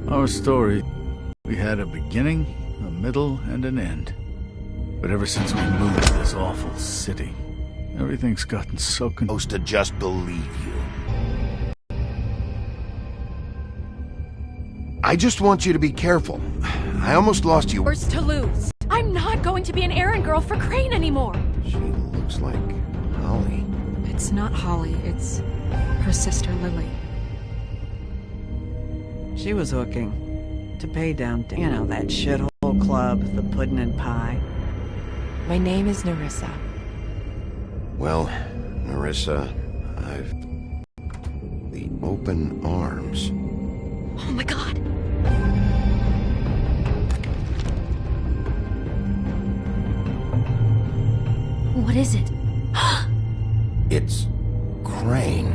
Our story, we had a beginning, a middle, and an end. But ever since we moved to this awful city, everything's gotten so Supposed to just believe you. I just want you to be careful. I almost lost you. Worse to lose. I'm not going to be an errand girl for Crane anymore. She looks like Holly. It's not Holly, it's her sister Lily. She was hooking to pay down, you know, that shithole club, the pudding and pie. My name is Nerissa. Well, Nerissa, I've... the open arms. Oh my god. What is it? It's Crane.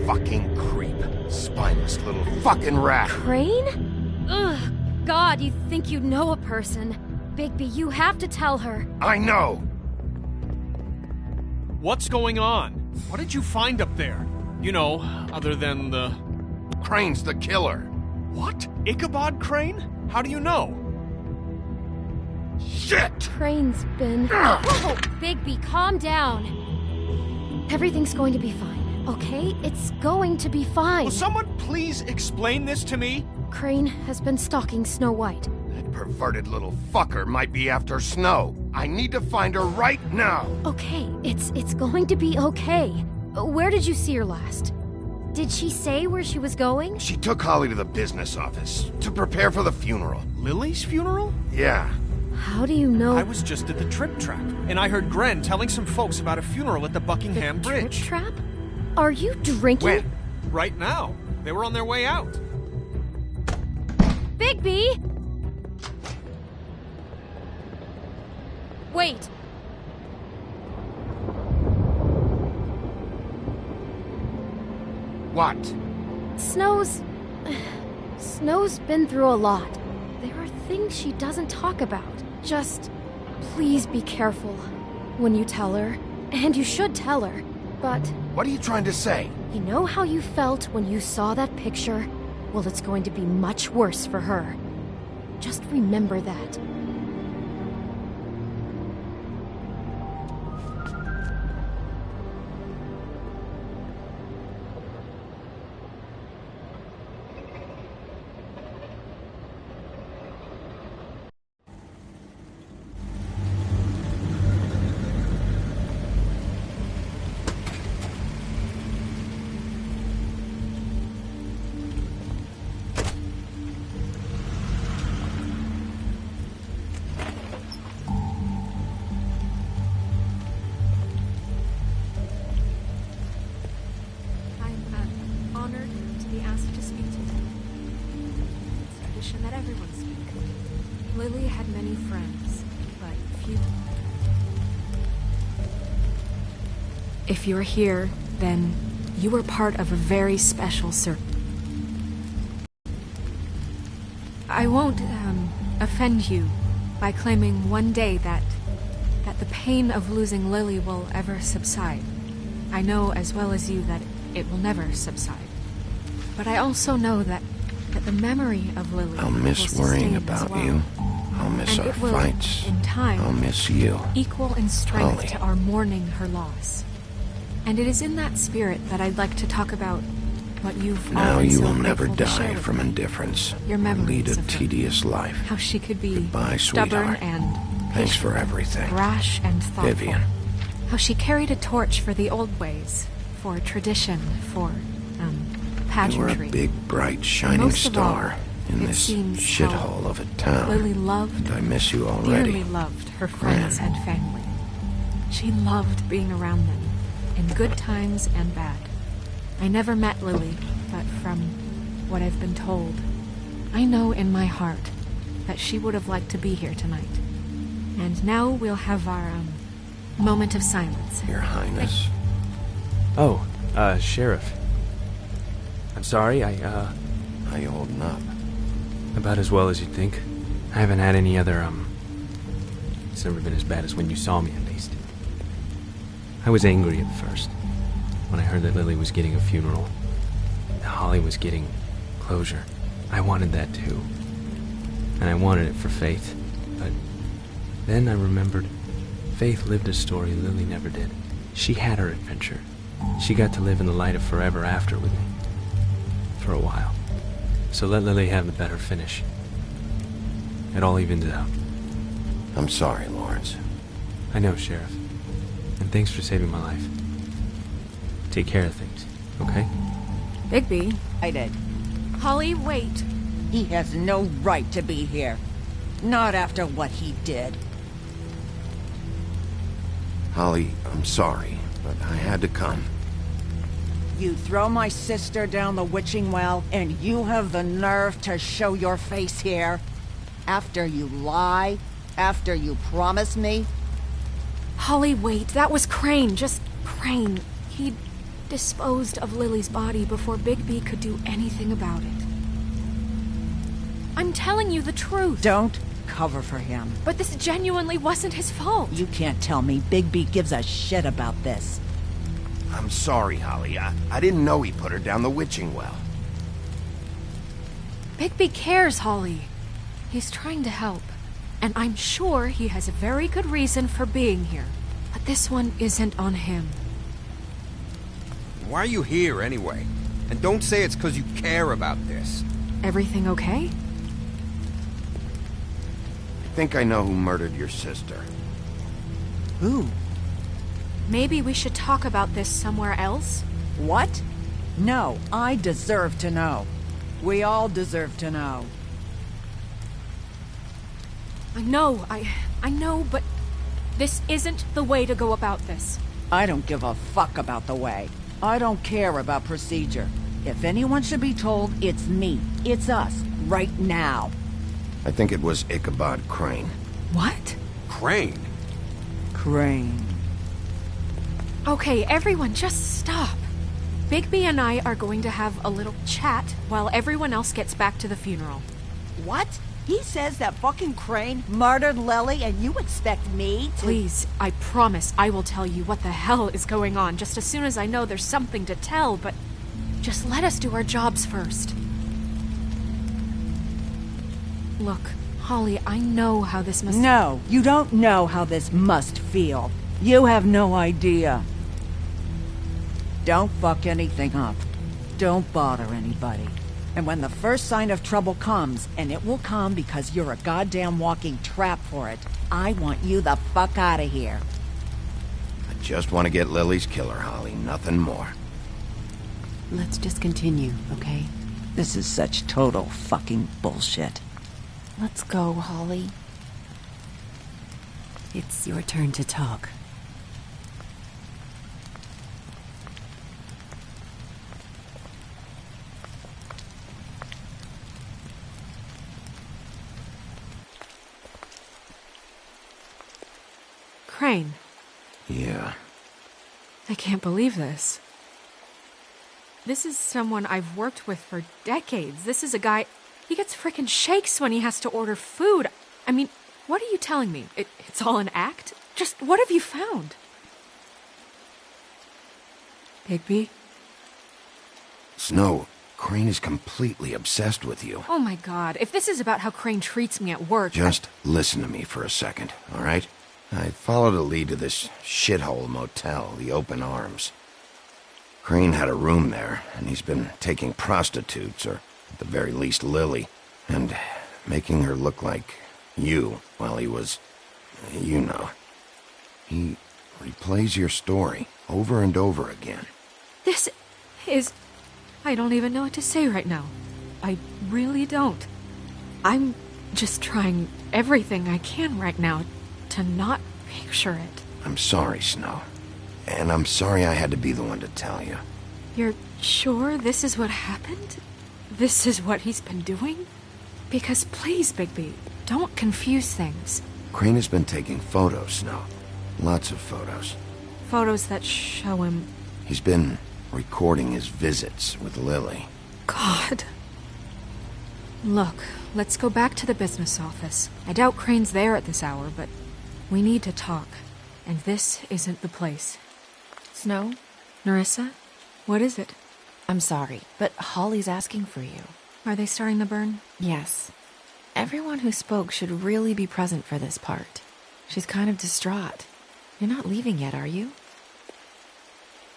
Fucking creep. Spineless little fucking rat. Crane? Ugh, God, you'd think you'd know a person. Bigby, you have to tell her. I know! What's going on? What did you find up there? You know, other than the... Crane's the killer. What? Ichabod Crane? How do you know? Shit! Crane's been... Whoa! Bigby, calm down. Everything's going to be fine, okay? It's going to be fine. Will someone please explain this to me? Crane has been stalking Snow White. That perverted little fucker might be after Snow. I need to find her right now. Okay, it's going to be okay. Where did you see her last? Did she say where she was going? She took Holly to the business office to prepare for the funeral. Lily's funeral? Yeah. How do you know? I was just at the Trip Trap, and I heard Gren telling some folks about a funeral at the Buckingham the Bridge. Trip Trap? Are you drinking? When? Right now. They were on their way out. Bigby! Wait. What? Snow's been through a lot. There are things she doesn't talk about. Just please be careful when you tell her. And you should tell her. But What are you trying to say? you know how you felt when you saw that picture? Well, it's going to be much worse for her. Just remember that. That everyone speak. Lily had many friends, but few. If you're here, then you were part of a very special circle. I won't offend you by claiming one day that the pain of losing Lily will ever subside. I know as well as you that it will never subside. But I also know that the memory of Lily I'll miss will worrying sustain about as well. you. I'll miss And our it will, fights. in time, I'll miss you. equal in strength Holly. to our mourning her loss. And it is in that spirit that I'd like to talk about what you've Now all been you so will never grateful to share die with from me. indifference. Your and memories lead a of her. tedious life. How she could be Goodbye, stubborn sweetheart. and Thanks for everything. rash and thoughtful. Vivian. How she carried a torch for the old ways, for tradition, for pageantry. a big, bright, shining Most of all, star in it this seems shithole of a town. Lily loved, And I miss you already. dearly loved her friends and family. She loved being around them, in good times and bad. I never met Lily, but from what I've been told, I know in my heart that she would have liked to be here tonight. And now we'll have our, moment of silence. Your Highness. Oh, Sheriff. I'm sorry, How you holding up? about as well as you'd think. I haven't had any other, it's never been as bad as when you saw me, at least. I was angry at first, when I heard that Lily was getting a funeral, that Holly was getting closure. I wanted that too. And I wanted it for Faith. But then I remembered Faith lived a story Lily never did. She had her adventure. She got to live in the light of forever after with me. For a while. So let Lily have the better finish. It all evens out. I'm sorry, Lawrence. I know, Sheriff. And thanks for saving my life. Take care of things, okay? Bigby. I did. Holly, wait. He has no right to be here. Not after what he did. Holly, I'm sorry, but I had to come. You throw my sister down the witching well, and you have the nerve to show your face here? After you lie? After you promise me? Holly, wait. That was Crane. Just Crane. He disposed of Lily's body before Bigby could do anything about it. I'm telling you the truth. Don't cover for him. But this genuinely wasn't his fault. You can't tell me Bigby gives a shit about this. I'm sorry, Holly. I didn't know he put her down the witching well. Bigby cares, Holly. He's trying to help. And I'm sure he has a very good reason for being here. But this one isn't on him. Why are you here, anyway? And don't say it's because you care about this. Everything okay? I think I know who murdered your sister. Who? Maybe we should talk about this somewhere else? What? No, I deserve to know. We all deserve to know. I know, but this isn't the way to go about this. I don't give a fuck about the way. I don't care about procedure. If anyone should be told, it's me. It's us. Right now. I think it was Ichabod Crane. What? Crane? Crane. Okay, everyone, just stop. Bigby and I are going to have a little chat while everyone else gets back to the funeral. What? He says that fucking Crane murdered Lily and you expect me to— Please, I promise I will tell you what the hell is going on just as soon as I know there's something to tell, but just let us do our jobs first. Look, Holly, I know how this must— No, you don't know how this must feel. You have no idea. Don't fuck anything up. Don't bother anybody. And when the first sign of trouble comes, and it will come because you're a goddamn walking trap for it, I want you the fuck out of here. I just want to get Lily's killer, Holly. Nothing more. Let's just continue, okay? This is such total fucking bullshit. Let's go, Holly. It's your turn to talk. Crane. Yeah. I can't believe this. This is someone I've worked with for decades. This is a guy... He gets frickin' shakes when he has to order food. I mean, what are you telling me? It's all an act? Just what have you found? Bigby? Snow, Crane is completely obsessed with you. Oh my god, if this is about how Crane treats me at work... Just listen to me for a second, all right? I followed a lead to this shithole motel, the Open Arms. Crane had a room there, and he's been taking prostitutes, or at the very least Lily, and making her look like you while he was, you know. He replays your story over and over again. This is I don't even know what to say right now. I really don't. I'm just trying everything I can right now to not picture it. I'm sorry, Snow. And I'm sorry I had to be the one to tell you. You're sure this is what happened? This is what he's been doing? Because please, Bigby, don't confuse things. Crane has been taking photos, Snow. Lots of photos. Photos that show him... He's been recording his visits with Lily. God. Look, let's go back to the business office. I doubt Crane's there at this hour, but we need to talk. And this isn't the place. Snow? Nerissa? What is it? I'm sorry, but Holly's asking for you. Are they starting the burn? Yes. Everyone who spoke should really be present for this part. She's kind of distraught. You're not leaving yet, are you?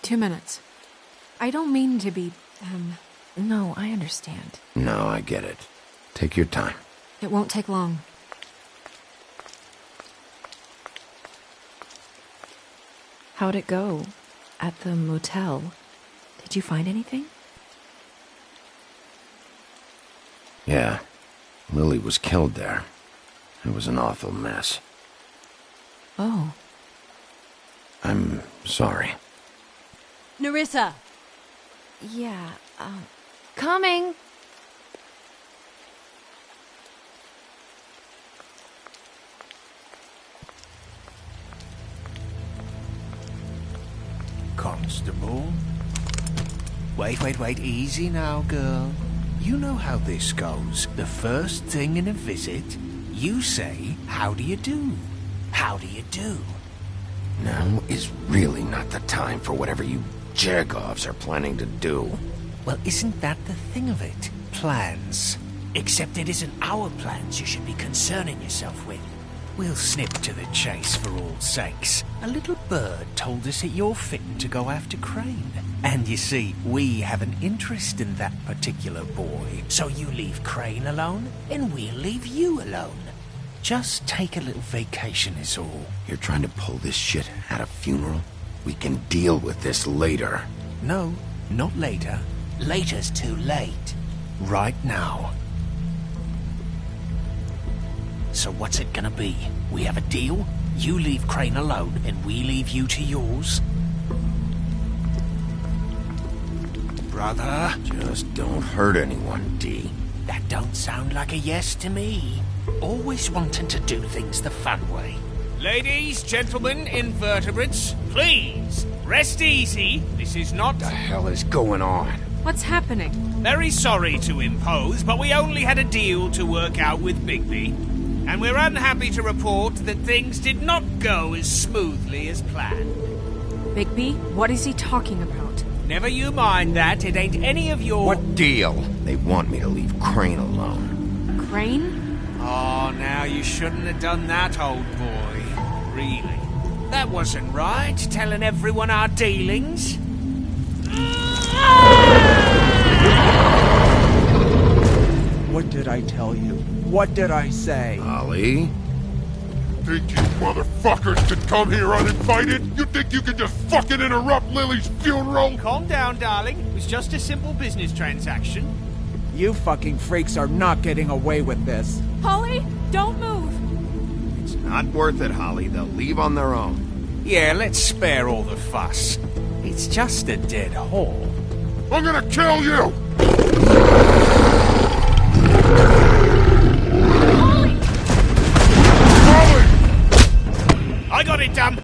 2 minutes. I don't mean to be, No, I understand. No, I get it. Take your time. It won't take long. How'd it go? At the motel? Did you find anything? Yeah. Lily was killed there. It was an awful mess. Oh. I'm sorry. Nerissa! Yeah, coming! Constable? Wait, easy now, girl. You know how this goes. The first thing in a visit, you say, how do you do? How do you do? Now is really not the time for whatever you Jergovs are planning to do. Well, isn't that the thing of it? Plans. Except it isn't our plans you should be concerning yourself with. We'll snip to the chase for all sakes. A little bird told us that you're fitting to go after Crane. And you see, we have an interest in that particular boy. So you leave Crane alone, and we'll leave you alone. Just take a little vacation is all. You're trying to pull this shit at a funeral? We can deal with this later. No, not later. Later's too late. Right now. So what's it gonna be? We have a deal? You leave Crane alone, and we leave you to yours? Brother? Just don't hurt anyone, D. That don't sound like a yes to me. Always wanting to do things the fun way. Ladies, gentlemen, invertebrates, please, rest easy. This is not... What the hell is going on? What's happening? Very sorry to impose, but we only had a deal to work out with Bigby. And we're unhappy to report that things did not go as smoothly as planned. Bigby, what is he talking about? Never you mind that, it ain't any of your... What deal? They want me to leave Crane alone. Crane? Oh, now you shouldn't have done that, old boy. Really. That wasn't right, telling everyone our dealings. What did I tell you? What did I say? Holly? Think you motherfuckers can come here uninvited? You think you can just fucking interrupt Lily's funeral? Calm down, darling. It was just a simple business transaction. You fucking freaks are not getting away with this. Holly, don't move. It's not worth it, Holly. They'll leave on their own. Yeah, let's spare all the fuss. It's just a dead hole. I'm gonna kill you! I got it done.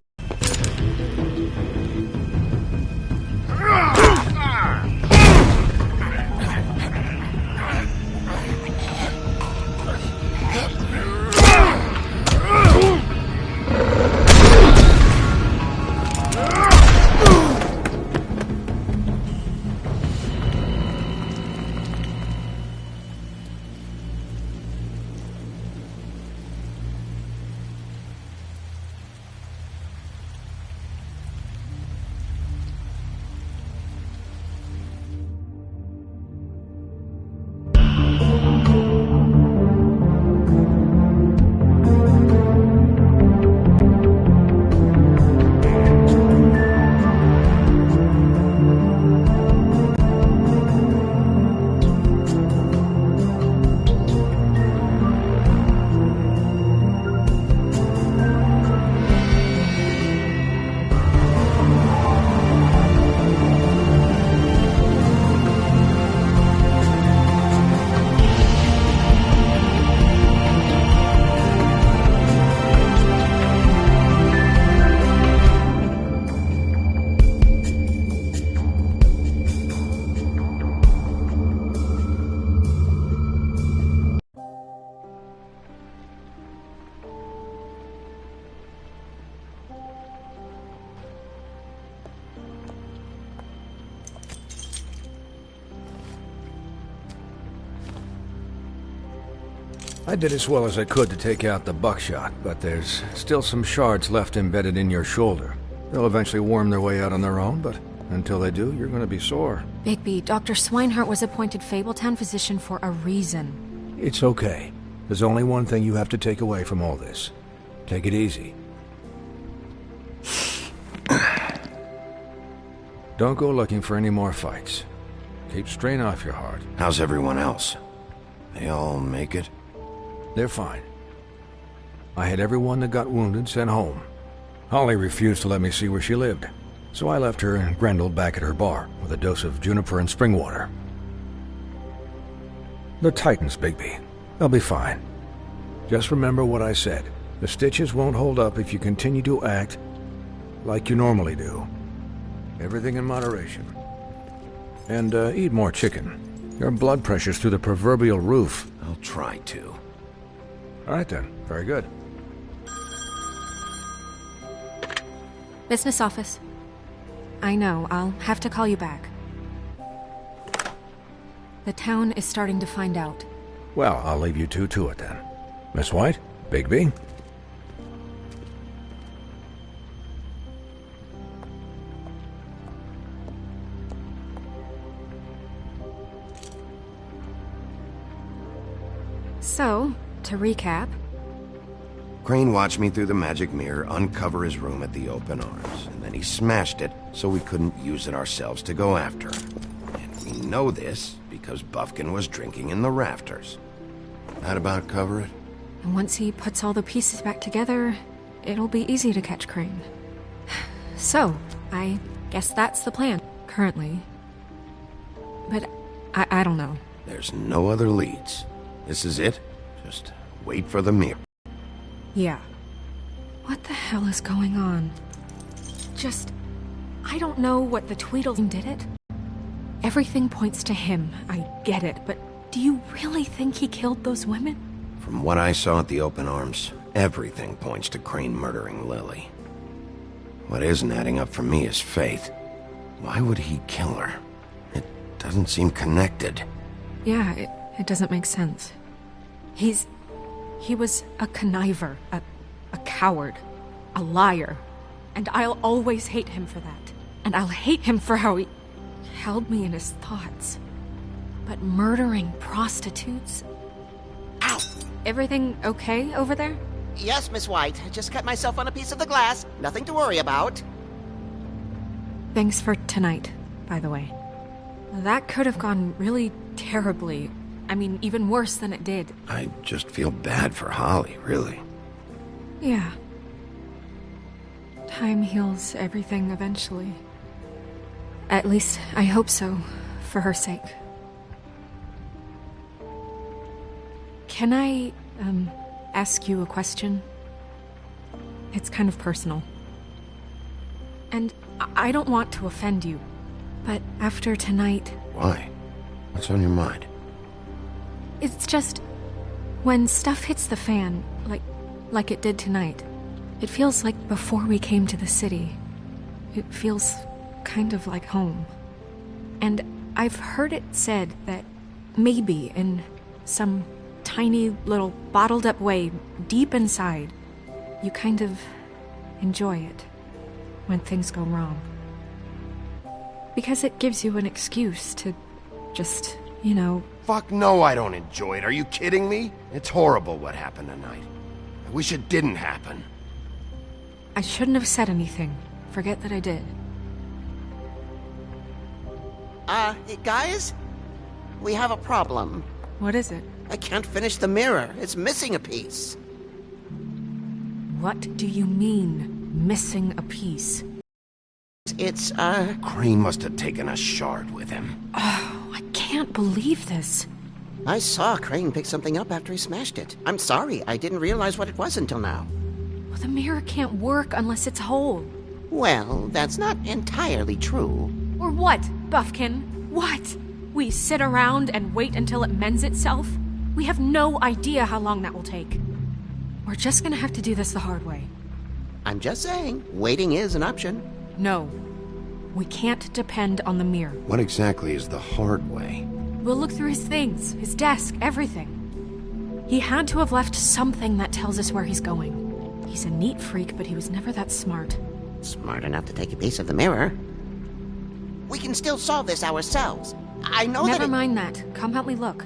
I did as well as I could to take out the buckshot, but there's still some shards left embedded in your shoulder. They'll eventually worm their way out on their own, but until they do, you're going to be sore. Bigby, Dr. Swinehart was appointed Fabletown physician for a reason. It's okay. There's only one thing you have to take away from all this. Take it easy. Don't go looking for any more fights. Keep strain off your heart. How's everyone else? They all make it? They're fine. I had everyone that got wounded sent home. Holly refused to let me see where she lived, so I left her and Grendel back at her bar with a dose of juniper and spring water. They're Titans, Bigby. They'll be fine. Just remember what I said. The stitches won't hold up if you continue to act like you normally do. Everything in moderation. And eat more chicken. Your blood pressure's through the proverbial roof. I'll try to. All right then. Very good. Business office. I know, I'll have to call you back. The town is starting to find out. Well, I'll leave you two to it then. Miss White, Bigby. So, to recap... Crane watched me through the magic mirror uncover his room at the Open Arms, and then he smashed it so we couldn't use it ourselves to go after him. And we know this because Bufkin was drinking in the rafters. That about cover it? And once he puts all the pieces back together, it'll be easy to catch Crane. So, I guess that's the plan, currently. But I don't know. There's no other leads. This is it. Just wait for the mirror. Yeah. What the hell is going on? I don't know what the Tweedledee did it. Everything points to him, I get it, but do you really think he killed those women? From what I saw at the Open Arms, everything points to Crane murdering Lily. What isn't adding up for me is Faith. Why would he kill her? It doesn't seem connected. Yeah, it doesn't make sense. He was a conniver, a coward, a liar. And I'll always hate him for that. And I'll hate him for how he held me in his thoughts. But murdering prostitutes? Ow! Everything okay over there? Yes, Miss White. I just cut myself on a piece of the glass. Nothing to worry about. Thanks for tonight, by the way. That could have gone really terribly. I mean, even worse than it did. I just feel bad for Holly, really. Yeah. Time heals everything eventually. At least, I hope so, for her sake. Can I, ask you a question? It's kind of personal. And I don't want to offend you, but after tonight... Why? What's on your mind? It's just... when stuff hits the fan, like it did tonight, it feels like before we came to the city. It feels kind of like home. And I've heard it said that maybe in some tiny little bottled up way deep inside, you kind of enjoy it when things go wrong. Because it gives you an excuse to just, you know... Fuck no, I don't enjoy it. Are you kidding me? It's horrible what happened tonight. I wish it didn't happen. I shouldn't have said anything. Forget that I did. Guys? We have a problem. What is it? I can't finish the mirror. It's missing a piece. What do you mean, missing a piece? It's, Crane must have taken a shard with him. Oh, I can't believe this. I saw Crane pick something up after he smashed it. I'm sorry, I didn't realize what it was until now. Well, the mirror can't work unless it's whole. Well, that's not entirely true. Or what, Bufkin? What? We sit around and wait until it mends itself? We have no idea how long that will take. We're just gonna have to do this the hard way. I'm just saying, waiting is an option. No. We can't depend on the mirror. What exactly is the hard way? We'll look through his things, his desk, everything. He had to have left something that tells us where he's going. He's a neat freak, but he was never that smart. Smart enough to take a piece of the mirror. We can still solve this ourselves. I know Never mind that. Come help me look.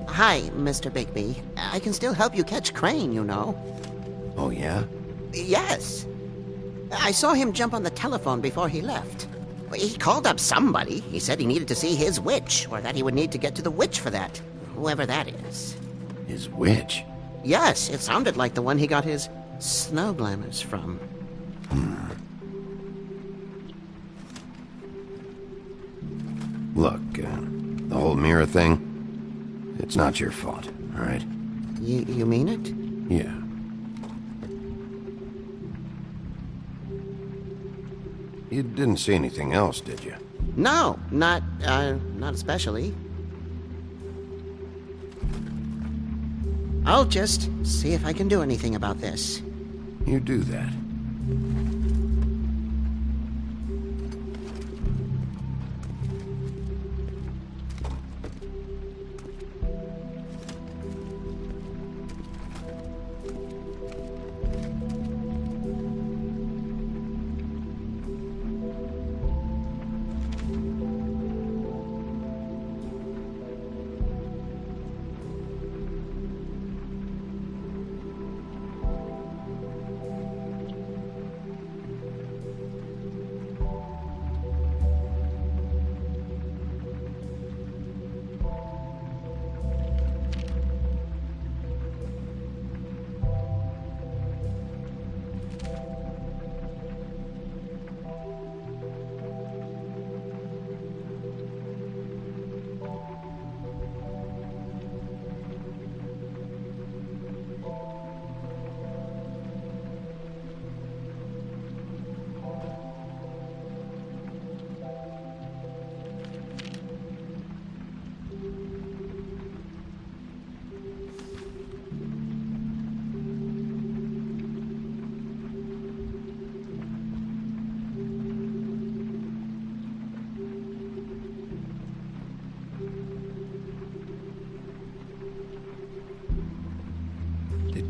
Hi, Mr. Bigby. I can still help you catch Crane, you know. Oh, yeah? Yes. I saw him jump on the telephone before he left. He called up somebody. He said he needed to see his witch, or that he would need to get to the witch for that. Whoever that is. His witch? Yes, it sounded like the one he got his snow glamours from. Look, the whole mirror thing, it's not your fault, all right? You mean it? Yeah. You didn't see anything else, did you? No, not especially. I'll just see if I can do anything about this. You do that.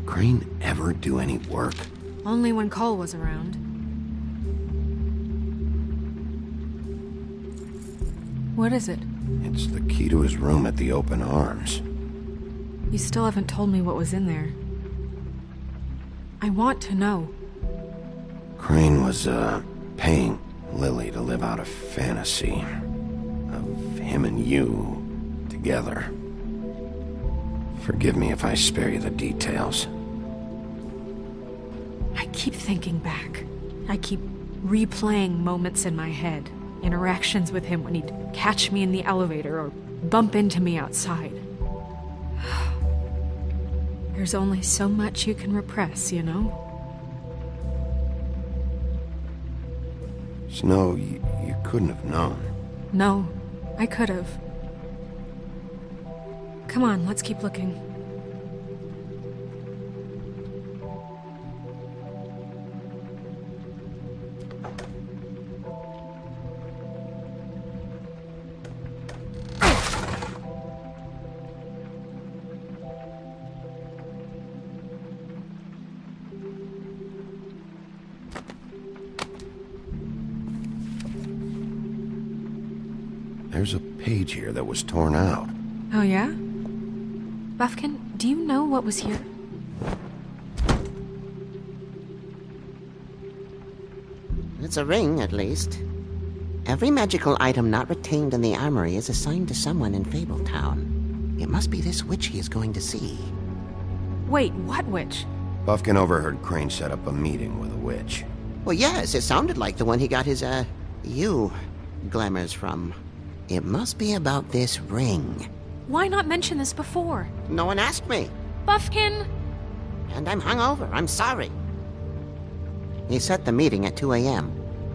Crane ever do any work? Only when Cole was around. What is it? It's the key to his room at the Open Arms. You still haven't told me what was in there. I want to know. Crane was, paying Lily to live out a fantasy of him and you together. Forgive me if I spare you the details. I keep thinking back. I keep replaying moments in my head. Interactions with him when he'd catch me in the elevator or bump into me outside. There's only so much you can repress, you know? Snow, you couldn't have known. No, I could have. Come on, let's keep looking. There's a page here that was torn out. Oh, yeah? Buffkin, do you know what was here? It's a ring, at least. Every magical item not retained in the armory is assigned to someone in Fabletown. It must be this witch he is going to see. Wait, what witch? Buffkin overheard Crane set up a meeting with a witch. Well, yes, it sounded like the one he got his, glamours from. It must be about this ring. Why not mention this before? No one asked me. Buffkin! And I'm hungover. I'm sorry. He set the meeting at 2 a.m.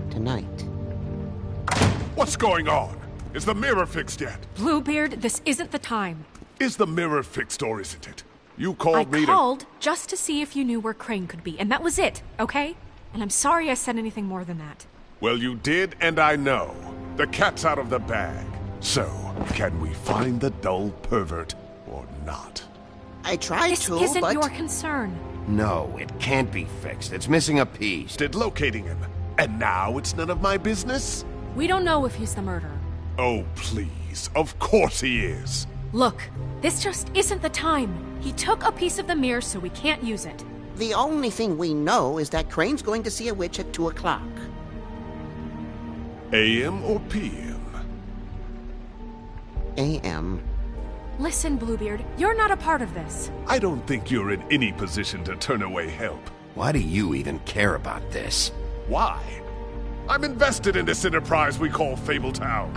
tonight. What's going on? Is the mirror fixed yet? Bluebeard, this isn't the time. Is the mirror fixed or isn't it? You called I me called just to see if you knew where Crane could be, and that was it, okay? And I'm sorry I said anything more than that. Well, you did, and I know. The cat's out of the bag. So, can we find the dull pervert or not? I tried This to, isn't but... your concern. No, it can't be fixed. It's missing a piece. Did locating him, and now it's none of my business? We don't know if he's the murderer. Oh, please. Of course he is. Look, this just isn't the time. He took a piece of the mirror, so we can't use it. The only thing we know is that Crane's going to see a witch at 2 o'clock. AM or PM? AM. Listen, Bluebeard, you're not a part of this. I don't think you're in any position to turn away help. Why do you even care about this? Why? I'm invested in this enterprise we call Fabletown.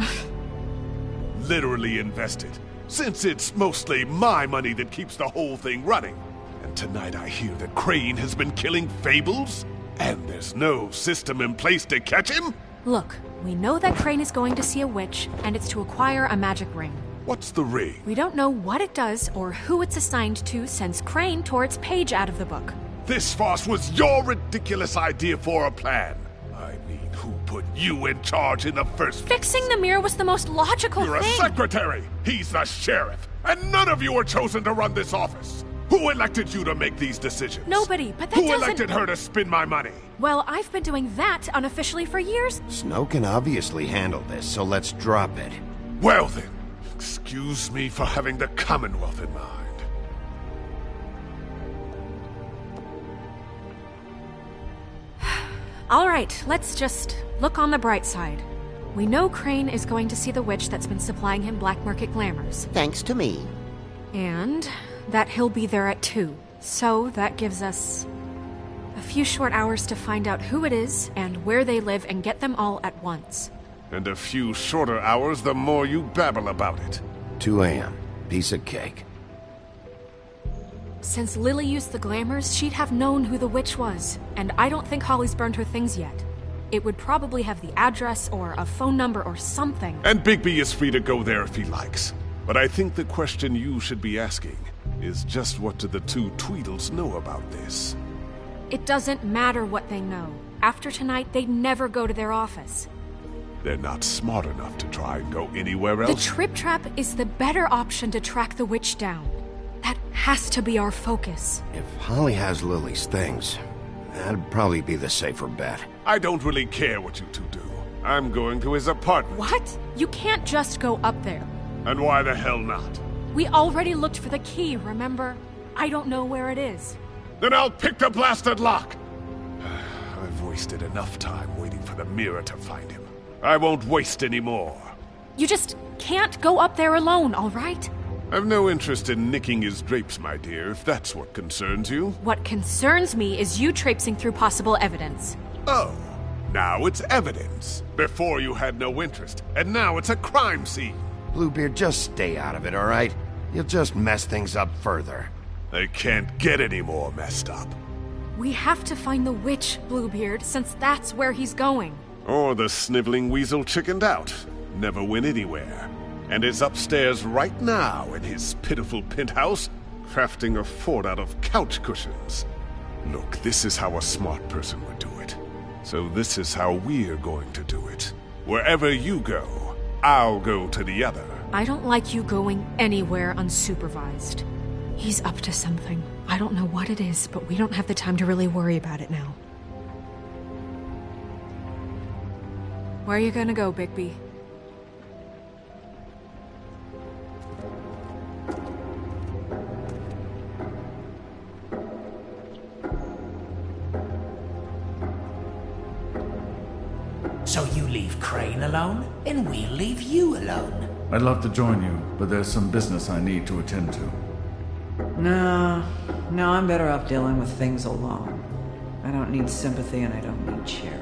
Literally invested. Since it's mostly my money that keeps the whole thing running. And tonight I hear that Crane has been killing Fables? And there's no system in place to catch him? Look, we know that Crane is going to see a witch, and it's to acquire a magic ring. What's the ring? We don't know what it does or who it's assigned to since Crane tore its page out of the book. This farce was your ridiculous idea for a plan. I mean, who put you in charge in the first place? Fixing the mirror was the most logical You're thing. a secretary! He's the sheriff! And none of you were chosen to run this office! Who elected you to make these decisions? Nobody, but that Who doesn't... elected her to spend my money? Well, I've been doing that unofficially for years. Snow can obviously handle this, so let's drop it. Well then, excuse me for having the Commonwealth in mind. All right, let's just look on the bright side. We know Crane is going to see the witch that's been supplying him black market glamours. Thanks to me. And that he'll be there at 2. So that gives us a few short hours to find out who it is and where they live and get them all at once. And a few shorter hours the more you babble about it. 2 a.m. Piece of cake. Since Lily used the glamours, she'd have known who the witch was. And I don't think Holly's burned her things yet. It would probably have the address or a phone number or something. And Bigby is free to go there if he likes. But I think the question you should be asking is just what do the two Tweedles know about this? It doesn't matter what they know. After tonight, they'd never go to their office. They're not smart enough to try and go anywhere The else. Trip Trap is the better option to track the witch down. That has to be our focus. If Holly has Lily's things, that'd probably be the safer bet. I don't really care what you two do. I'm going to his apartment. What? You can't just go up there. And why the hell not? We already looked for the key, remember? I don't know where it is. Then I'll pick the blasted lock! I've wasted enough time waiting for the mirror to find him. I won't waste any more. You just can't go up there alone, all right? I've no interest in nicking his drapes, my dear, if that's what concerns you. What concerns me is you traipsing through possible evidence. Oh, now it's evidence. Before you had no interest, and now it's a crime scene. Bluebeard, just stay out of it, all right? You'll just mess things up further. They can't get any more messed up. We have to find the witch, Bluebeard, since that's where he's going. Or the sniveling weasel chickened out. Never went anywhere. And is upstairs right now in his pitiful penthouse, crafting a fort out of couch cushions. Look, this is how a smart person would do it. So this is how we're going to do it. Wherever you go, I'll go to the other. I don't like you going anywhere unsupervised. He's up to something. I don't know what it is, but we don't have the time to really worry about it now. Where are you gonna go, Bigby? So you leave Crane alone, and we'll leave you alone. I'd love to join you, but there's some business I need to attend to. No, I'm better off dealing with things alone. I don't need sympathy and I don't need charity.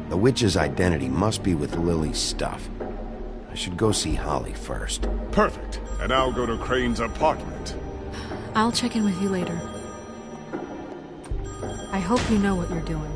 The witch's identity must be with Lily's stuff. I should go see Holly first. Perfect. And I'll go to Crane's apartment. I'll check in with you later. I hope you know what you're doing.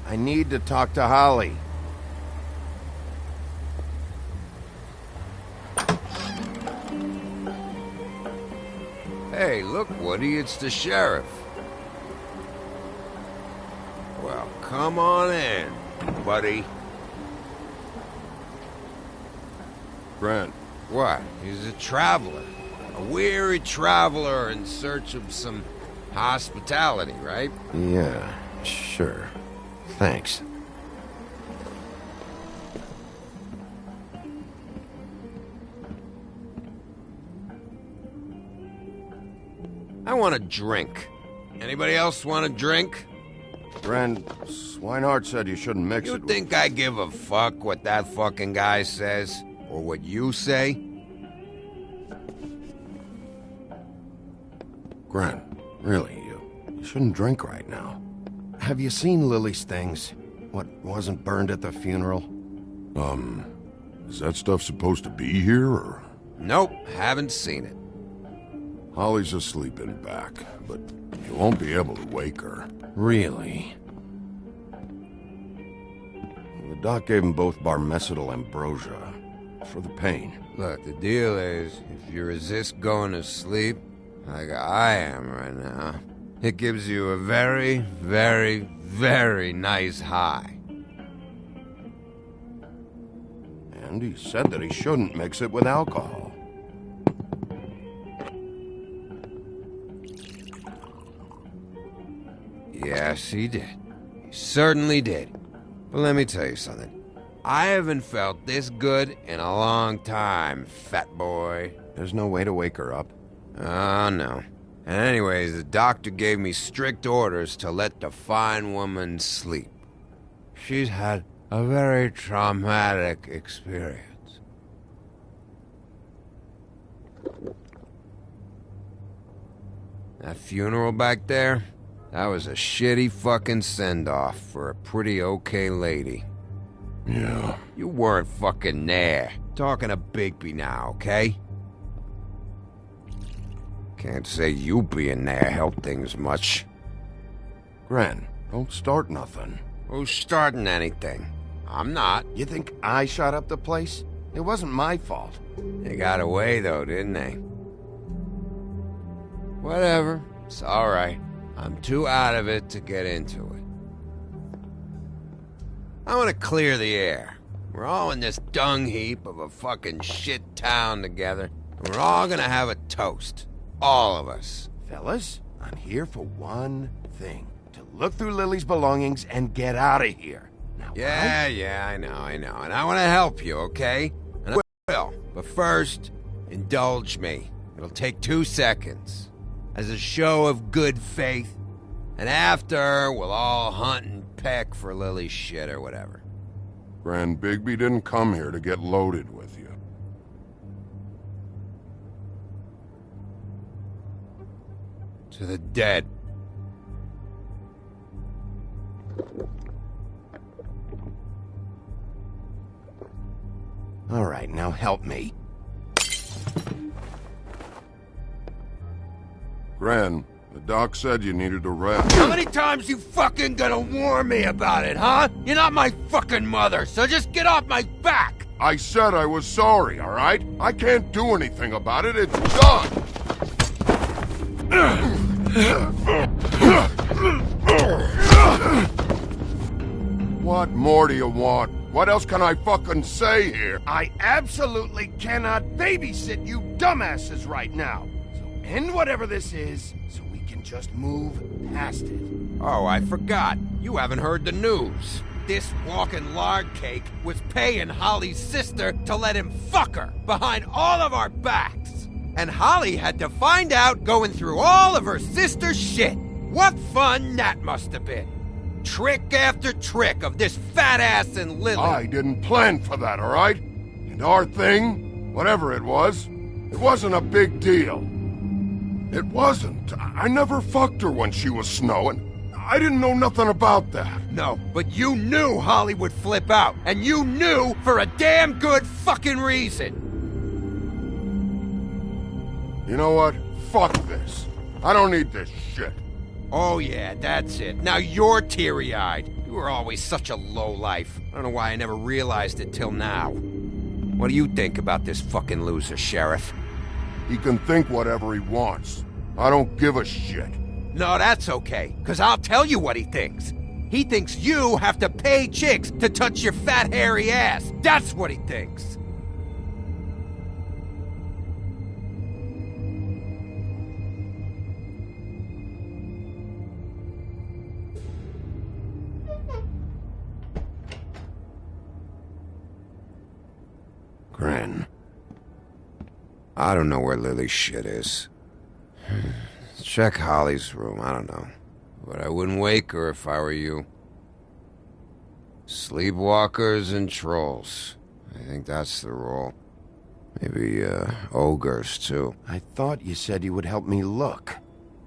I need to talk to Holly. Hey, look, Woody, it's the sheriff. Well, come on in, buddy. Grant. What? He's a traveler. A weary traveler in search of some hospitality, right? Yeah, sure. Thanks. I want a drink. Anybody else want a drink? Friend, Swinehart said you shouldn't mix it You think I give a fuck what that fucking guy says? Or what you say? Grant, really, you shouldn't drink right now. Have you seen Lily's things? What wasn't burned at the funeral? Is that stuff supposed to be here, or...? Nope, haven't seen it. Holly's asleep in back, but you won't be able to wake her. Really? The doc gave them both Barmecidal ambrosia for the pain. Look, the deal is, if you resist going to sleep, like I am right now, it gives you a very, very, very nice high. And he said that he shouldn't mix it with alcohol. Yes, he did. He certainly did. But let me tell you something. I haven't felt this good in a long time, fat boy. There's no way to wake her up? Oh, no. And anyways, the doctor gave me strict orders to let the fine woman sleep. She's had a very traumatic experience. That funeral back there, that was a shitty fucking send-off for a pretty okay lady. Yeah. You weren't fucking there. Talking to Bigby now, okay? Can't say you being there helped things much. Grant, don't start nothing. Who's starting anything? I'm not. You think I shot up the place? It wasn't my fault. They got away, though, didn't they? Whatever. It's alright. I'm too out of it to get into it. I want to clear the air. We're all in this dung heap of a fucking shit town together, and we're all gonna have a toast. All of us. Fellas, I'm here for one thing. To look through Lily's belongings and get out of here. Now, Yeah, I know. And I want to help you, okay? And I will. But first, indulge me. It'll take 2 seconds. As a show of good faith. And after, we'll all hunt and peck for Lily's shit or whatever. Grand Bigby didn't come here to get loaded with you. To the dead. All right, now help me. Gran, the doc said you needed a rest. How many times you fucking gonna warn me about it, huh? You're not my fucking mother, so just get off my back! I said I was sorry, all right? I can't do anything about it. It's done! What more do you want? What else can I fucking say here? I absolutely cannot babysit you dumbasses right now. So end whatever this is, so we can just move past it. Oh, I forgot. You haven't heard the news. This walking lard cake was paying Holly's sister to let him fuck her behind all of our backs. And Holly had to find out going through all of her sister's shit. What fun that must have been. trick after trick of this fat ass and Lily. I didn't plan for that, all right? And our thing, whatever it wasn't a big deal. It wasn't. I never fucked her when she was snowing. I didn't know nothing about that. No, but you knew Holly would flip out. And you knew for a damn good fucking reason. You know what? Fuck this. I don't need this shit. Oh yeah, that's it. Now you're teary-eyed. You were always such a lowlife. I don't know why I never realized it till now. What do you think about this fucking loser, Sheriff? He can think whatever he wants. I don't give a shit. No, that's okay, because I'll tell you what he thinks. He thinks you have to pay chicks to touch your fat, hairy ass. That's what he thinks. Grin. I don't know where Lily's shit is. Check Holly's room, I don't know. But I wouldn't wake her if I were you. Sleepwalkers and trolls. I think that's the rule. Maybe, ogres, too. I thought you said you would help me look.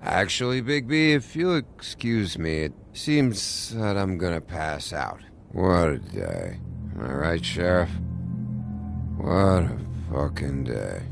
Actually, Bigby, if you'll excuse me, it seems that I'm gonna pass out. What a day. Am I right, Sheriff? What a fucking day.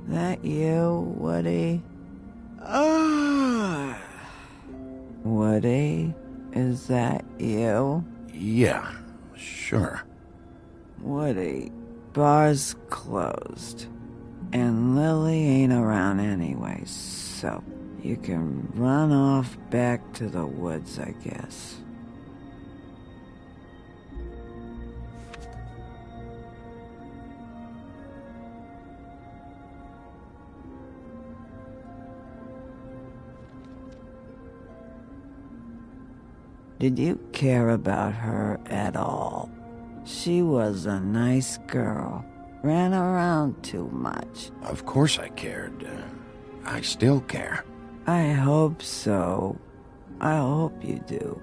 That you, Woody? Woody? Is that you? Yeah, sure. Woody, bar's closed. And Lily ain't around anyway, so you can run off back to the woods, I guess. Did you care about her at all? She was a nice girl. Ran around too much. Of course I cared. I still care. I hope so. I hope you do.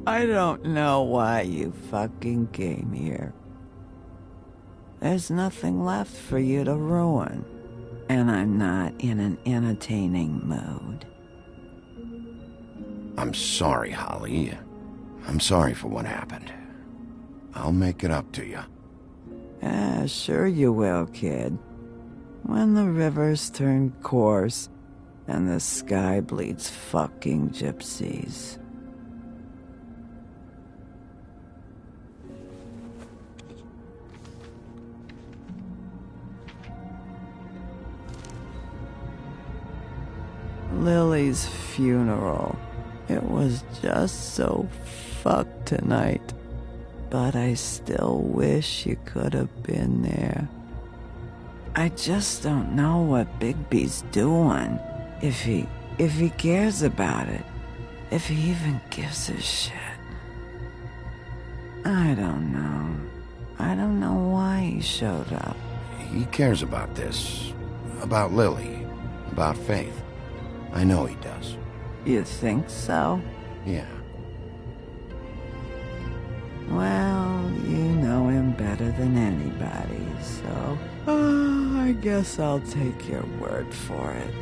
I don't know why you fucking came here. There's nothing left for you to ruin. And I'm not in an entertaining mood. I'm sorry, Holly. I'm sorry for what happened. I'll make it up to you. Sure you will, kid. When the rivers turn coarse and the sky bleeds fucking gypsies. Lily's funeral. It was just so fucked tonight. But I still wish you could have been there. I just don't know what Bigby's doing. If he cares about it. If he even gives a shit. I don't know. I don't know why he showed up. He cares about this. about Lily, about Faith. I know he does. You think so? Yeah. Well, you know him better than anybody, so... I guess I'll take your word for it.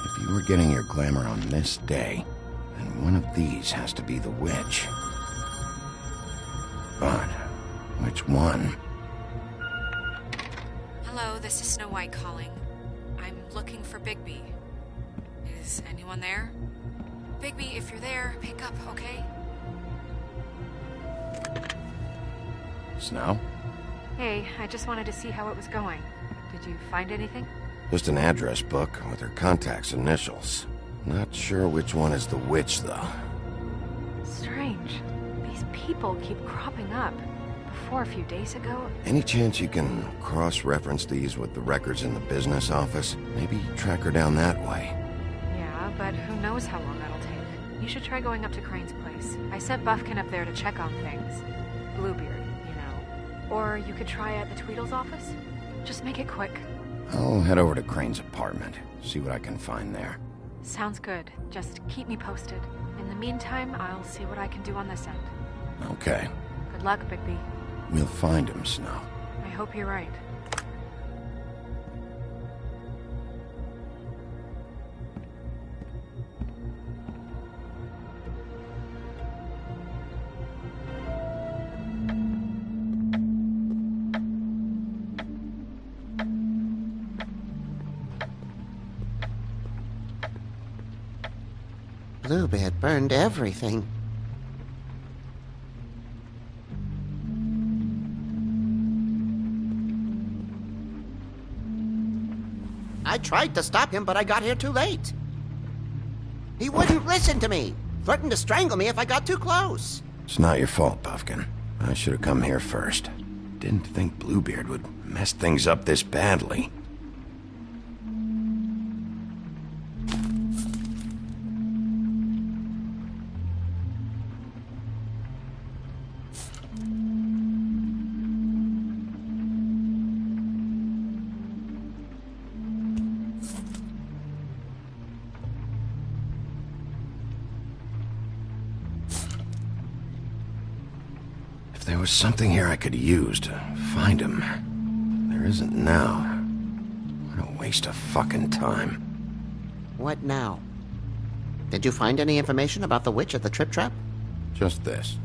If you were getting your glamour on this day, then one of these has to be the witch. But which one? Hello, this is Snow White calling. I'm looking for Bigby. Is anyone there? Bigby, if you're there, pick up, okay? Snow? Hey, I just wanted to see how it was going. Did you find anything? Just an address book with her contact's initials. Not sure which one is the witch, though. Strange. These people keep cropping up. Before a few days ago... Any chance you can cross-reference these with the records in the business office? Maybe track her down that way. Yeah, but who knows how long that'll take. You should try going up to Crane's place. I sent Buffkin up there to check on things. Bluebeard, you know. Or you could try at the Tweedle's office. Just make it quick. I'll head over to Crane's apartment, see what I can find there. Sounds good. Just keep me posted. In the meantime, I'll see what I can do on this end. Okay. Good luck, Bigby. We'll find him, Snow. I hope you're right. Bluebeard burned everything. I tried to stop him, but I got here too late. He wouldn't listen to me, threatened to strangle me if I got too close. It's not your fault, Buffkin. I should have come here first. Didn't think Bluebeard would mess things up this badly. There was something here I could use to find him. There isn't now. What a waste of fucking time. What now? Did you find any information about the witch at the Trip Trap? Just this.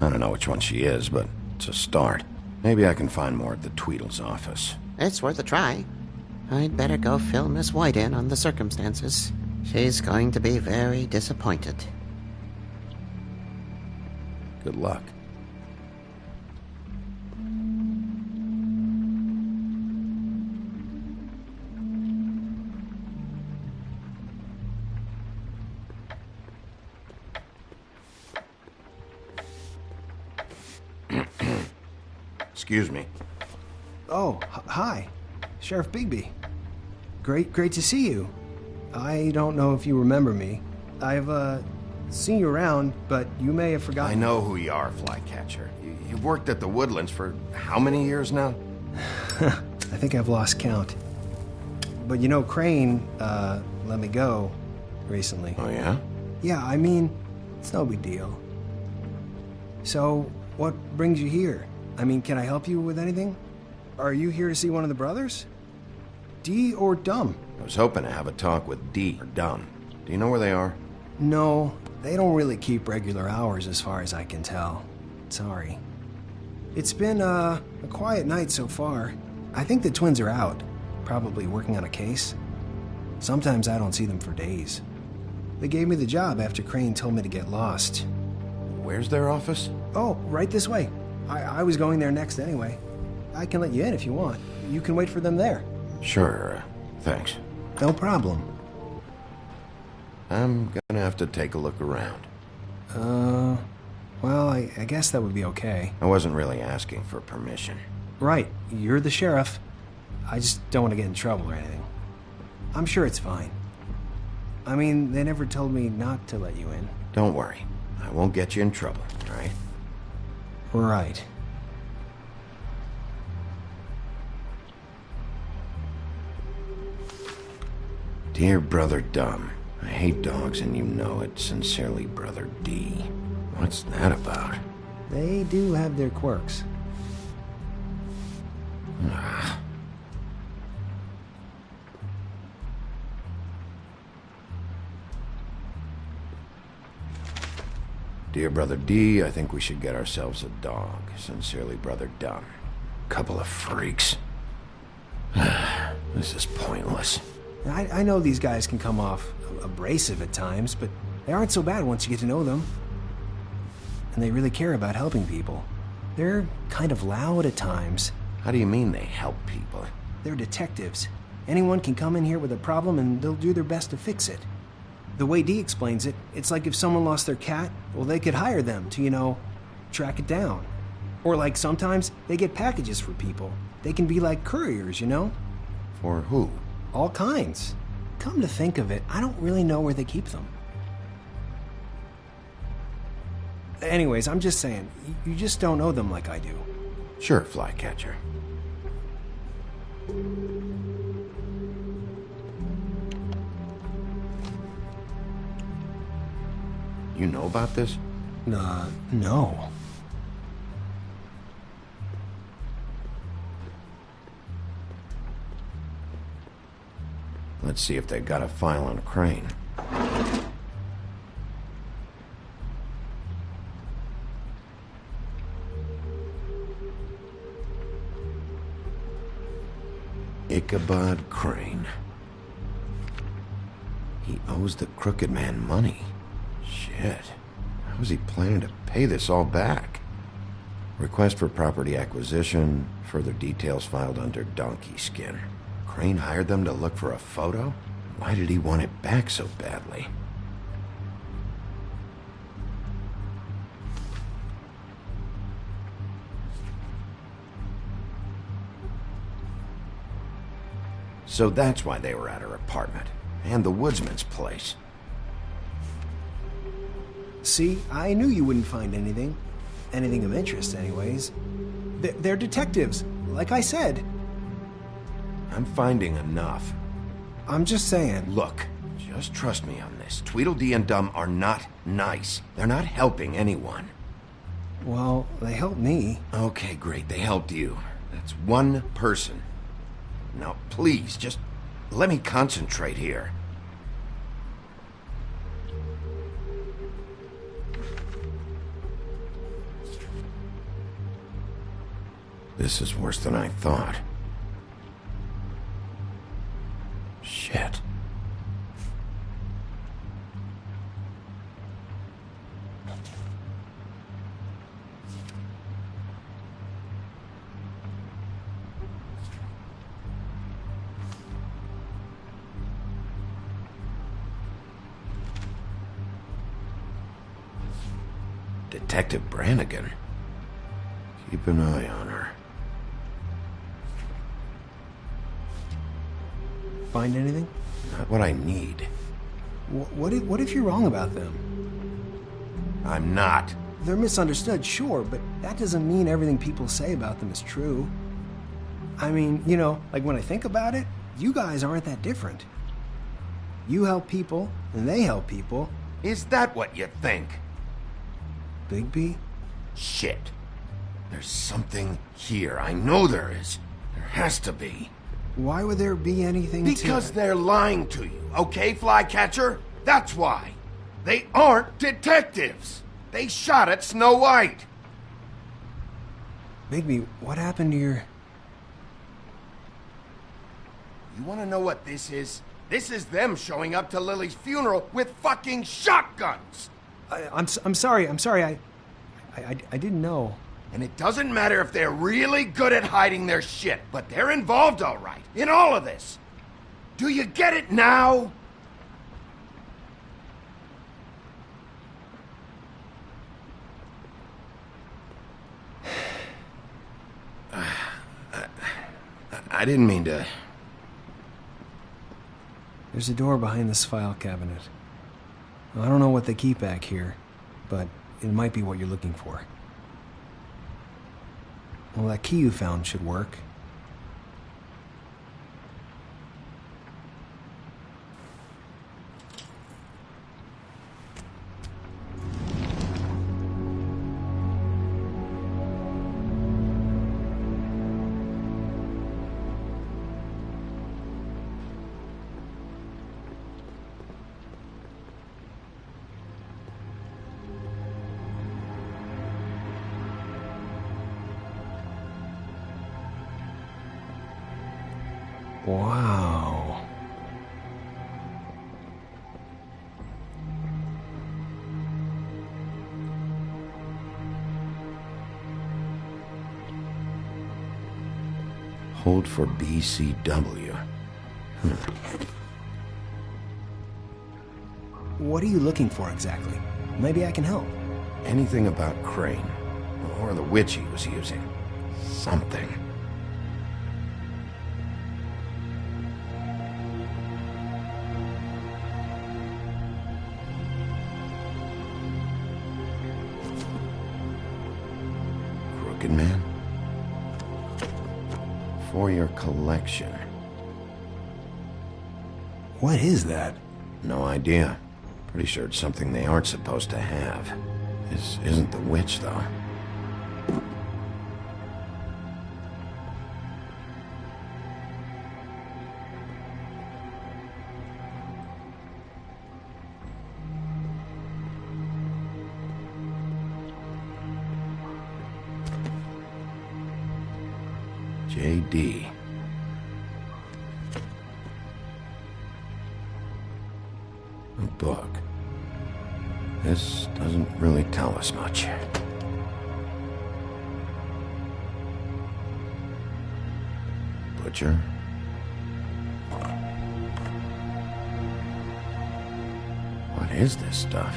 I don't know which one she is, but it's a start. Maybe I can find more at the Tweedle's office. It's worth a try. I'd better go fill Miss White in on the circumstances. She's going to be very disappointed. Good luck. Excuse me. Oh, hi. Sheriff Bigby. Great to see you. I don't know if you remember me. I've, seen you around, but you may have forgotten. I know who you are, Flycatcher. You've worked at the Woodlands for how many years now? I think I've lost count. But you know, Crane, let me go recently. Oh, yeah? Yeah, I mean, it's no big deal. So, what brings you here? I mean, can I help you with anything? Are you here to see one of the brothers? D or Dumb? I was hoping to have a talk with D or Dumb. Do you know where they are? No, they don't really keep regular hours as far as I can tell. Sorry. It's been, a quiet night so far. I think the twins are out, probably working on a case. Sometimes I don't see them for days. They gave me the job after Crane told me to get lost. Where's their office? Oh, right this way. I was going there next anyway. I can let you in if you want. You can wait for them there. Sure, thanks. No problem. I'm gonna have to take a look around. Well, I guess that would be okay. I wasn't really asking for permission. Right, you're the sheriff. I just don't want to get in trouble or anything. I'm sure it's fine. I mean, they never told me not to let you in. Don't worry. I won't get you in trouble, all right? Right. Dear Brother Dumb, I hate dogs and you know it. Sincerely, Brother D. What's that about? They do have their quirks. Ah. Dear Brother D, I think we should get ourselves a dog. Sincerely, Brother Dumb. Couple of freaks. This is pointless. I know these guys can come off abrasive at times, but they aren't so bad once you get to know them. And they really care about helping people. They're kind of loud at times. How do you mean they help people? They're detectives. Anyone can come in here with a problem and they'll do their best to fix it. The way Dee explains it, it's like if someone lost their cat, well, they could hire them to, you know, track it down. Or like sometimes they get packages for people. They can be like couriers, you know? For who? All kinds. Come to think of it, I don't really know where they keep them. Anyways, I'm just saying, you just don't know them like I do. Sure, Flycatcher. You know about this? No. Let's see if they got a file on Crane. Ichabod Crane. He owes the Crooked Man money. Shit. How is he planning to pay this all back? Request for property acquisition. Further details filed under Donkey Skin. Crane hired them to look for a photo? Why did he want it back so badly? So that's why they were at her apartment. And the woodsman's place. See, I knew you wouldn't find anything. Anything of interest, anyways. They're detectives, like I said. I'm finding enough. I'm just saying. Look, just trust me on this. Tweedledee and Dumb are not nice. They're not helping anyone. Well, they helped me. Okay, great. They helped you. That's one person. Now, please, just let me concentrate here. This is worse than I thought. Shit. Detective Brannigan. Keep an eye on her. Find anything? Not what I need. What if you're wrong about them? I'm not. They're misunderstood, sure, but that doesn't mean everything people say about them is true. I mean, you know, like when I think about it, you guys aren't that different. You help people, and they help people. Is that what you think? Bigby? Shit. There's something here. I know there is. There has to be. Why would there be anything Because they're lying to you, okay, Flycatcher? That's why. They aren't detectives. They shot at Snow White. Bigby, what happened to your... You want to know what this is? This is them showing up to Lily's funeral with fucking shotguns. I'm sorry. I didn't know. And it doesn't matter if they're really good at hiding their shit, but they're involved all right in all of this. Do you get it now? I didn't mean to... There's a door behind this file cabinet. I don't know what they keep back here, but it might be what you're looking for. Well, that key you found should work. Wow. Hold for BCW. What are you looking for exactly? Maybe I can help. Anything about Crane, or the witch he was using. Something. Crooked Man? For your collection. What is that? No idea. Pretty sure it's something they aren't supposed to have. This isn't the witch, though. J.D. A book. This doesn't really tell us much. Butcher. What is this stuff?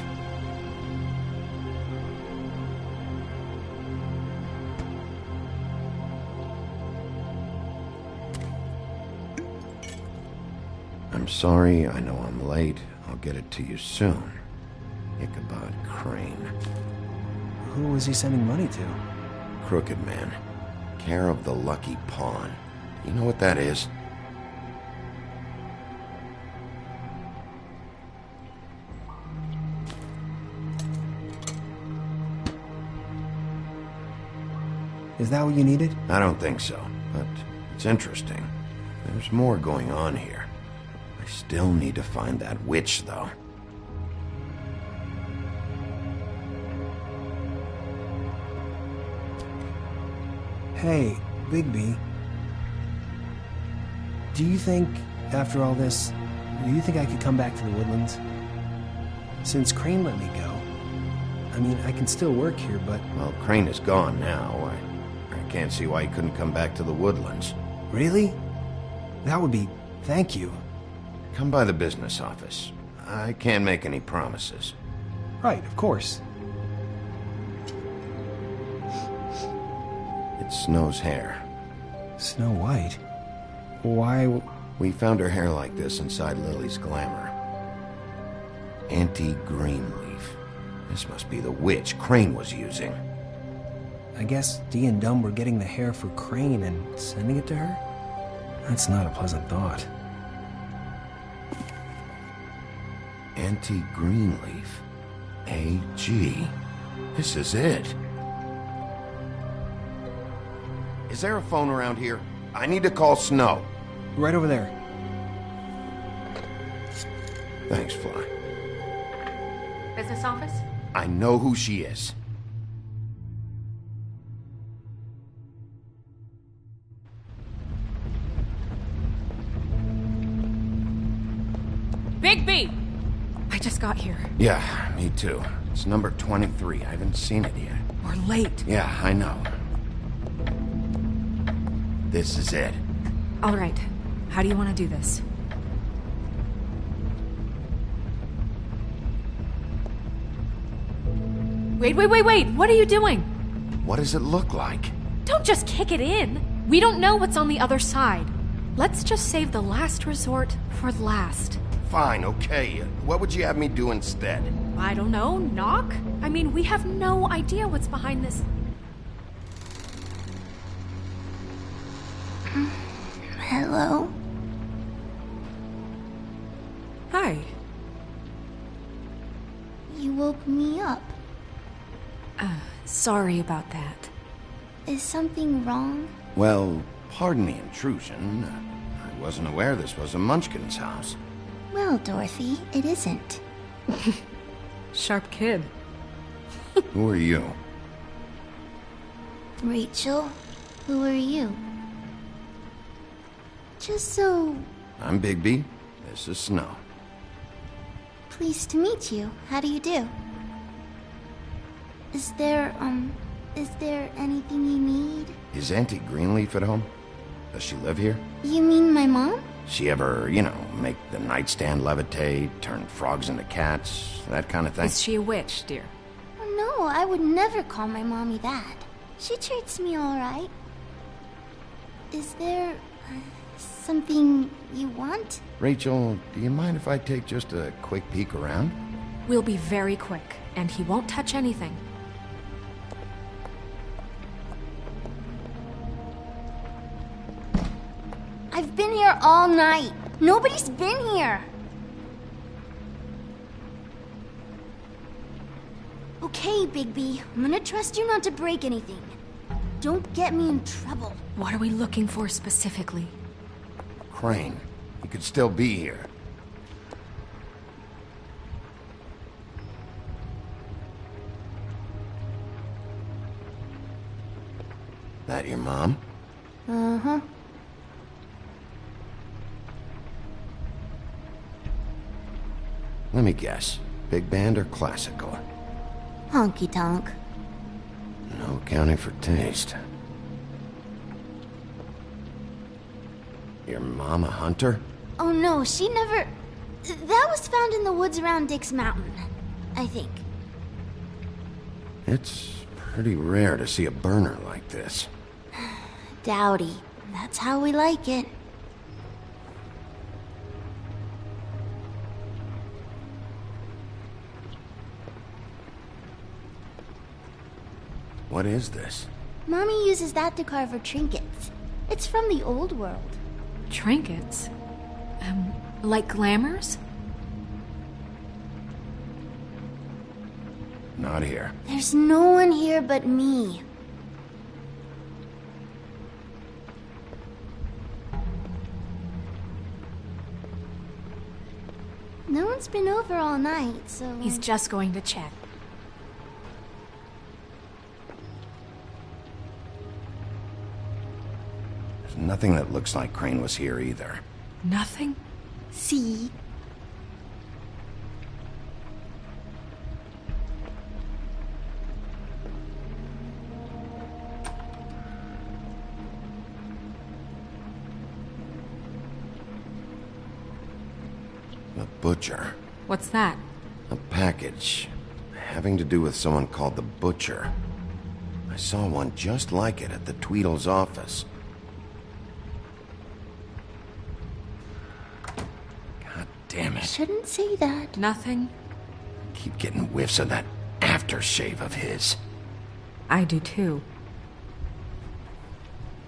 I'm sorry, I know I'm late. I'll get it to you soon. Ichabod Crane. Who was he sending money to? Crooked Man. Care of the Lucky Pawn. You know what that is? Is that what you needed? I don't think so, but it's interesting. There's more going on here. I still need to find that witch, though. Hey, Bigby. Do you think, after all this, do you think I could come back to the Woodlands? Since Crane let me go. I mean, I can still work here, but... Well, Crane is gone now. I can't see why he couldn't come back to the Woodlands. Really? That would be... Thank you. Come by the business office. I can't make any promises. Right, of course. It's Snow's hair. Snow White? Why... We found her hair like this inside Lily's glamour. Auntie Greenleaf. This must be the witch Crane was using. I guess Dee and Dumb were getting the hair for Crane and sending it to her? That's not a pleasant thought. Auntie Greenleaf. A.G. This is it. Is there a phone around here? I need to call Snow. Right over there. Thanks, Fly. Business office? I know who she is. Bigby! I just got here. Yeah, me too. It's number 23. I haven't seen it yet. We're late. Yeah, I know. This is it. All right. How do you want to do this? Wait! What are you doing? What does it look like? Don't just kick it in. We don't know what's on the other side. Let's just save the last resort for last. Fine, okay. What would you have me do instead? I don't know, knock? I mean, we have no idea what's behind this. Hello? Hi. You woke me up. Sorry about that. Is something wrong? Well, pardon the intrusion. I wasn't aware this was a Munchkin's house. Well, Dorothy, it isn't. Sharp kid. Who are you? Rachel, who are you? Just so... I'm Bigby. This is Snow. Pleased to meet you. How do you do? Is there anything you need? Is Auntie Greenleaf at home? Does she live here? You mean my mom? She ever, make the nightstand levitate, turn frogs into cats, that kind of thing? Is she a witch, dear? Oh, no, I would never call my mommy that. She treats me all right. Is there something you want? Rachel, do you mind if I take just a quick peek around? We'll be very quick, and he won't touch anything. I've been here all night. Nobody's been here. Okay, Bigby. I'm gonna trust you not to break anything. Don't get me in trouble. What are we looking for specifically? Crane. He could still be here. That your mom? Uh-huh. Let me guess. Big band or classical? Honky tonk. No accounting for taste. Your mom a hunter? Oh no, she never... That was found in the woods around Dick's Mountain, I think. It's pretty rare to see a burner like this. Dowdy. That's how we like it. What is this? Mommy uses that to carve her trinkets. It's from the old world. Trinkets? Like glamours? Not here. There's no one here but me. No one's been over all night, so... He's just going to check. There's nothing that looks like Crane was here either. Nothing? See? The Butcher. What's that? A package. Having to do with someone called the Butcher. I saw one just like it at the Tweedle's office. God damn it. Shouldn't say that. Nothing? Keep getting whiffs of that aftershave of his. I do too.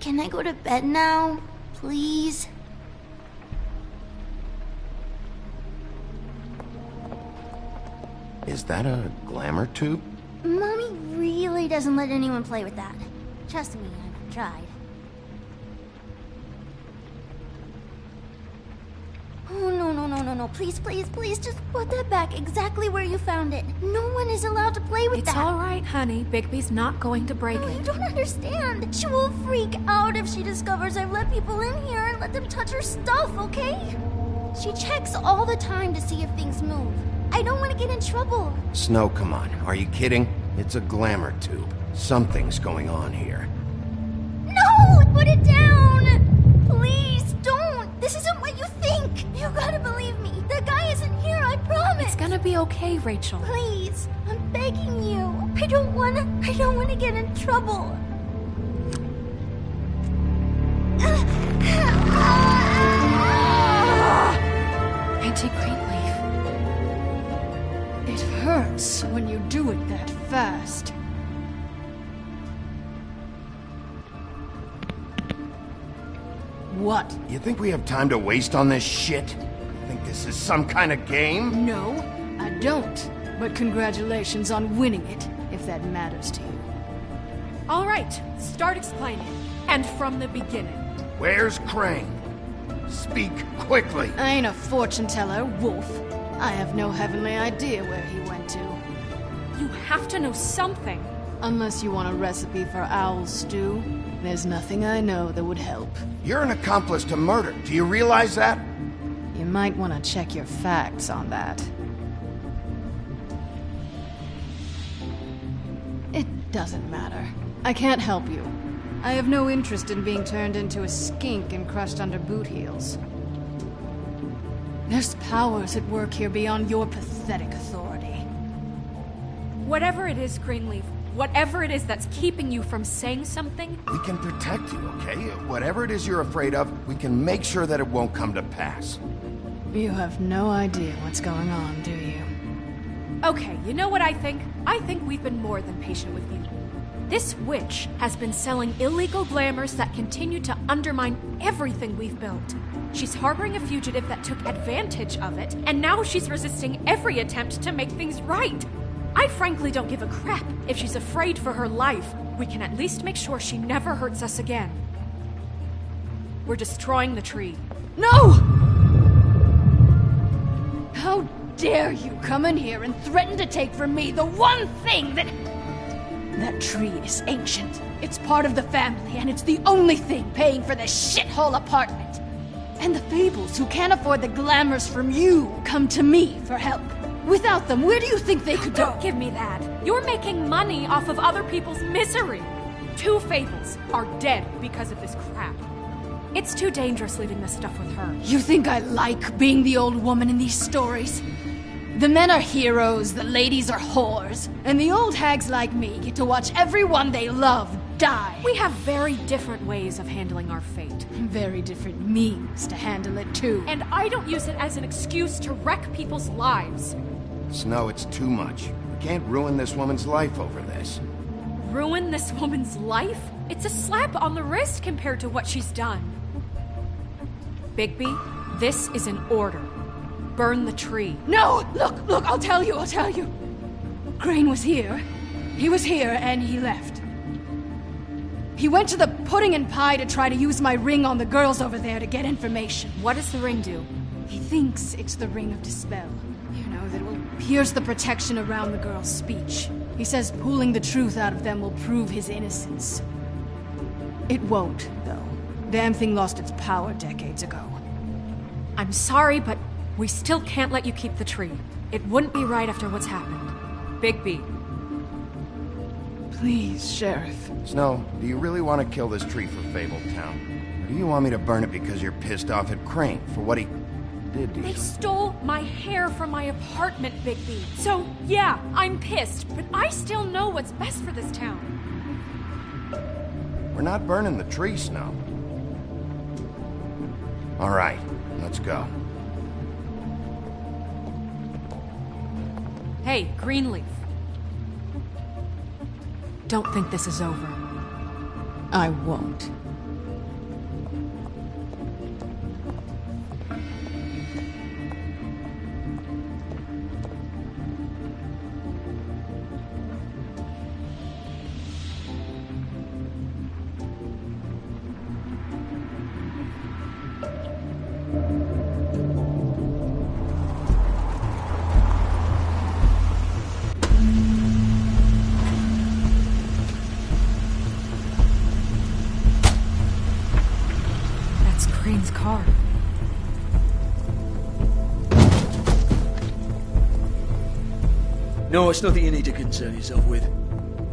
Can I go to bed now? Please? Is that a glamour tube? Mommy really doesn't let anyone play with that. Trust me, I've tried. Oh, no. Please, just put that back exactly where you found it. No one is allowed to play with that. It's all right, honey. Bigby's not going to break it. You don't understand. She will freak out if she discovers I've let people in here and let them touch her stuff, okay? She checks all the time to see if things move. I don't want to get in trouble. Snow, come on. Are you kidding? It's a glamour tube. Something's going on here. No! Put it down! Please, don't! This isn't what you think! You gotta believe me. The guy isn't here, I promise! It's gonna be okay, Rachel. Please, I'm begging you. I don't wanna get in trouble. Auntie Green. What? You think we have time to waste on this shit? You think this is some kind of game? No, I don't. But congratulations on winning it, if that matters to you. All right, start explaining. And from the beginning. Where's Crane? Speak quickly. I ain't a fortune teller, Wolf. I have no heavenly idea where he went to. You have to know something. Unless you want a recipe for owl stew, there's nothing I know that would help. You're an accomplice to murder. Do you realize that? You might want to check your facts on that. It doesn't matter. I can't help you. I have no interest in being turned into a skink and crushed under boot heels. There's powers at work here beyond your pathetic authority. Whatever it is, Greenleaf, whatever it is that's keeping you from saying something... We can protect you, okay? Whatever it is you're afraid of, we can make sure that it won't come to pass. You have no idea what's going on, do you? Okay, you know what I think? I think we've been more than patient with you. This witch has been selling illegal glamours that continue to undermine everything we've built. She's harboring a fugitive that took advantage of it, and now she's resisting every attempt to make things right. I frankly don't give a crap if she's afraid for her life. We can at least make sure she never hurts us again. We're destroying the tree. No! How dare you come in here and threaten to take from me the one thing that... That tree is ancient. It's part of the family, and it's the only thing paying for this shithole apartment. And the Fables, who can't afford the glamours from you, come to me for help. Without them, where do you think they could go? Don't give me that. You're making money off of other people's misery. 2 Fables are dead because of this crap. It's too dangerous leaving this stuff with her. You think I like being the old woman in these stories? The men are heroes, the ladies are whores, and the old hags like me get to watch everyone they love die. We have very different ways of handling our fate. Very different means to handle it, too. And I don't use it as an excuse to wreck people's lives. Snow, it's too much. We can't ruin this woman's life over this. Ruin this woman's life? It's a slap on the wrist compared to what she's done. Bigby, this is an order. Burn the tree. No! Look, I'll tell you. Crane was here. He was here, and he left. He went to the pudding and pie to try to use my ring on the girls over there to get information. What does the ring do? He thinks it's the ring of dispel. You know, that will pierce the protection around the girls' speech. He says pulling the truth out of them will prove his innocence. It won't, though. Damn thing lost its power decades ago. I'm sorry, but we still can't let you keep the tree. It wouldn't be right after what's happened. Bigby. Please, Sheriff. Snow, do you really want to kill this tree for Fabletown? Or do you want me to burn it because you're pissed off at Crane for what he did to you? They stole my hair from my apartment, Bigby. So, yeah, I'm pissed, but I still know what's best for this town. We're not burning the tree, Snow. All right, let's go. Hey, Greenleaf. Don't think this is over. I won't. Crane's car. No, it's nothing you need to concern yourself with.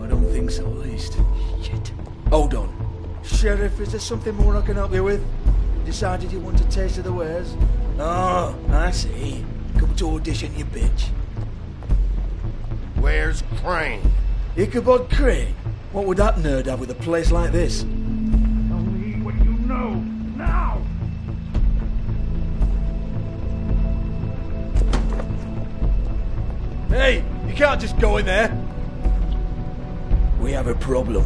I don't think so, at least. Shit. Hold on. Sheriff, is there something more I can help you with? Decided you want a taste of the wares? Oh, I see. Come to audition, you bitch. Where's Crane? Ichabod Crane? What would that nerd have with a place like this? Tell me what you know, now! Hey, you can't just go in there. We have a problem.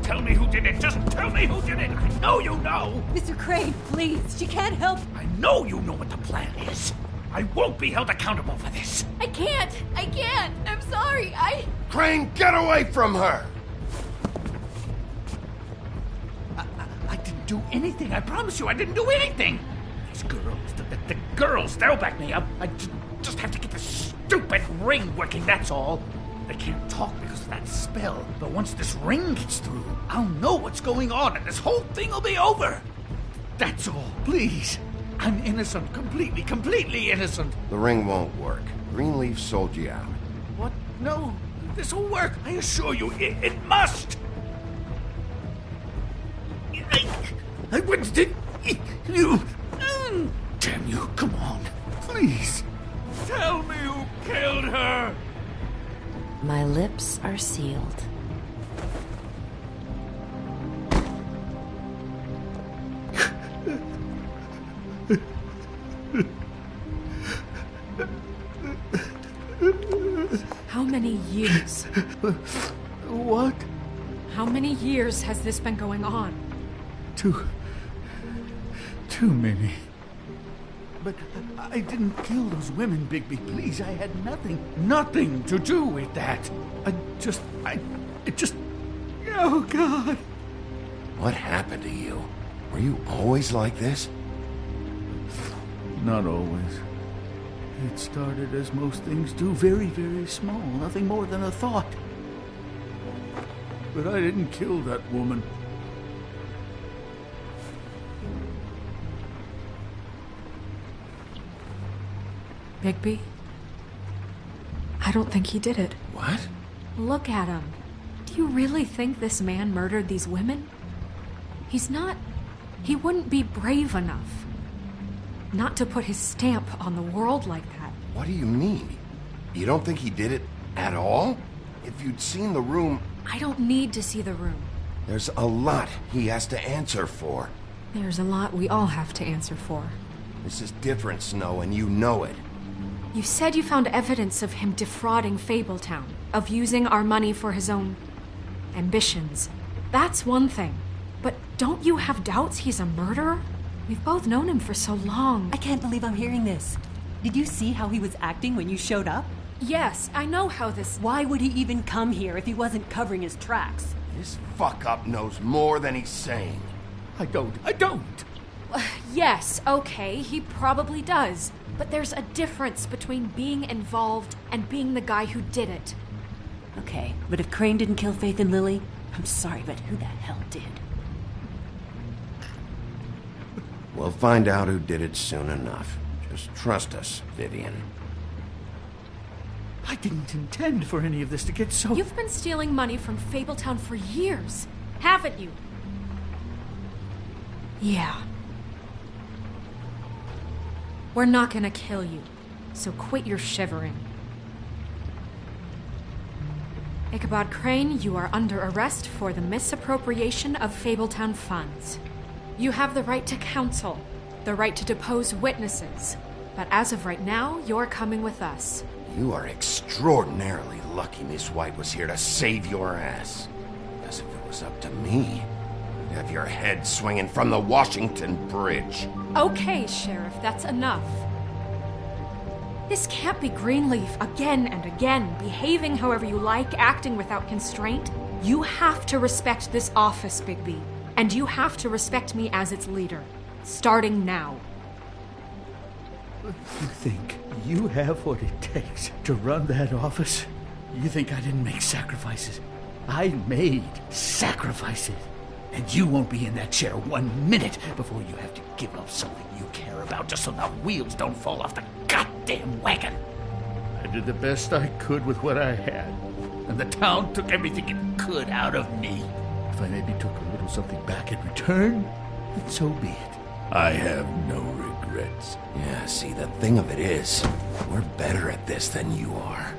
Tell me who did it. Just tell me who did it. I know you know. Mr. Crane, please. She can't help. I know you know what the plan is. I won't be held accountable for this. I can't. I'm sorry. Crane, get away from her! I didn't do anything. I promise you, I didn't do anything. These girls, the girls, they'll back me up. I just have to get the stupid ring working, that's all. They can't talk because of that spell. But once this ring gets through, I'll know what's going on and this whole thing will be over. That's all, please. I'm innocent, completely innocent. The ring won't work. Greenleaf sold you out. What? No, this will work. I assure you, it must. I wouldn't. You. Damn you, come on. Please. Tell me who killed her. My lips are sealed. How many years? What? How many years has this been going on? Too many. But I didn't kill those women, Bigby. Please, I had nothing to do with that. I just... Oh, God. What happened to you? Were you always like this? Not always. It started as most things do, very, very small, nothing more than a thought. But I didn't kill that woman. Bigby? I don't think he did it. What? Look at him. Do you really think this man murdered these women? He's not... He wouldn't be brave enough. Not to put his stamp on the world like that. What do you mean? You don't think he did it at all? If you'd seen the room... I don't need to see the room. There's a lot he has to answer for. There's a lot we all have to answer for. This is different, Snow, and you know it. You said you found evidence of him defrauding Fabletown, of using our money for his own ambitions. That's one thing. But don't you have doubts he's a murderer? We've both known him for so long. I can't believe I'm hearing this. Did you see how he was acting when you showed up? Yes, I know how this... Why would he even come here if he wasn't covering his tracks? This fuck-up knows more than he's saying. I don't. Yes, okay, he probably does. But there's a difference between being involved and being the guy who did it. Okay, but if Crane didn't kill Faith and Lily, I'm sorry, but who the hell did? We'll find out who did it soon enough. Just trust us, Vivian. I didn't intend for any of this to get so... You've been stealing money from Fabletown for years, haven't you? Yeah. We're not gonna kill you, so quit your shivering. Ichabod Crane, you are under arrest for the misappropriation of Fabletown funds. You have the right to counsel, the right to depose witnesses, but as of right now, you're coming with us. You are extraordinarily lucky Miss White was here to save your ass. Because if it was up to me, you'd have your head swinging from the Washington Bridge. Okay, Sheriff, that's enough. This can't be Greenleaf again and again, behaving however you like, acting without constraint. You have to respect this office, Bigby. And you have to respect me as its leader. Starting now. You think you have what it takes to run that office? You think I didn't make sacrifices? I made sacrifices. And you won't be in that chair 1 minute before you have to give up something you care about just so the wheels don't fall off the goddamn wagon. I did the best I could with what I had, and the town took everything it could out of me. If I maybe took a little something back in return, then so be it. I have no regrets. Yeah, see, the thing of it is, we're better at this than you are.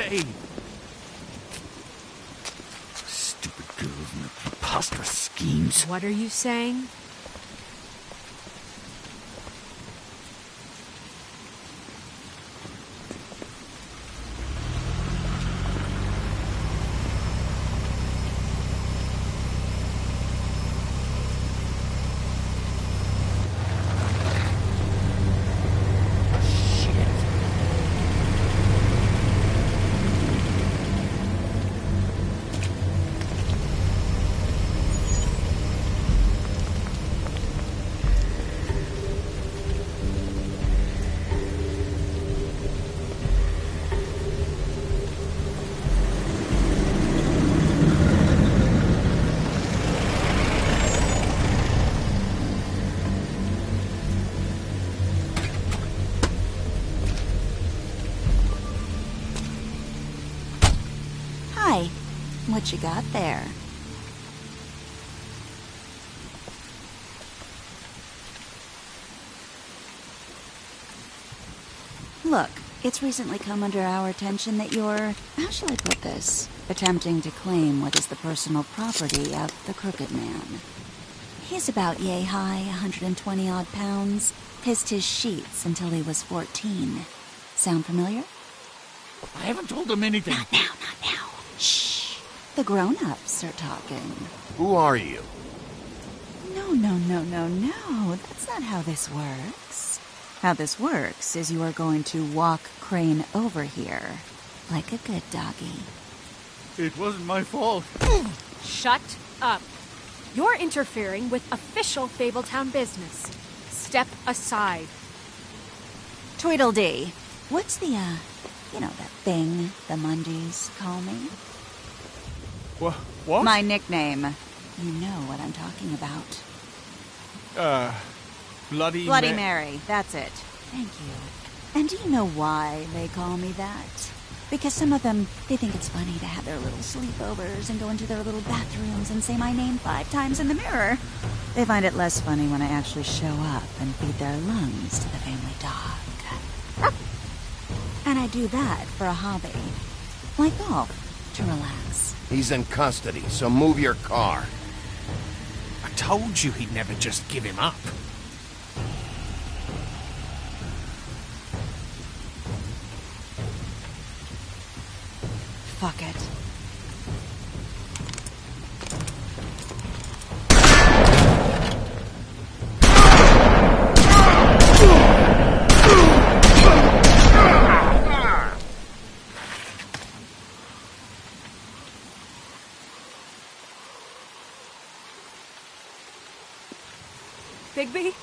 away! Stupid girls and their preposterous schemes. What are you saying? What you got there? Look, it's recently come under our attention that you're, how shall I put this, attempting to claim what is the personal property of the Crooked Man. He's about yay high, 120-odd pounds, pissed his sheets until he was 14. Sound familiar? I haven't told him anything. Not now, not now. Shh. The grown-ups are talking. Who are you? No. That's not how this works. How this works is you are going to walk Crane over here. Like a good doggy. It wasn't my fault. Shut up. You're interfering with official Fabletown business. Step aside. Tweedledee. What's the, you know, that thing the Mundies call me? What? My nickname. You know what I'm talking about. Bloody Mary. That's it. Thank you. And do you know why they call me that? Because some of them, they think it's funny to have their little sleepovers and go into their little bathrooms and say my name 5 times in the mirror. They find it less funny when I actually show up and feed their lungs to the family dog. And I do that for a hobby. Like golf, to relax. He's in custody, so move your car. I told you he'd never just give him up. Fuck it. Bigby?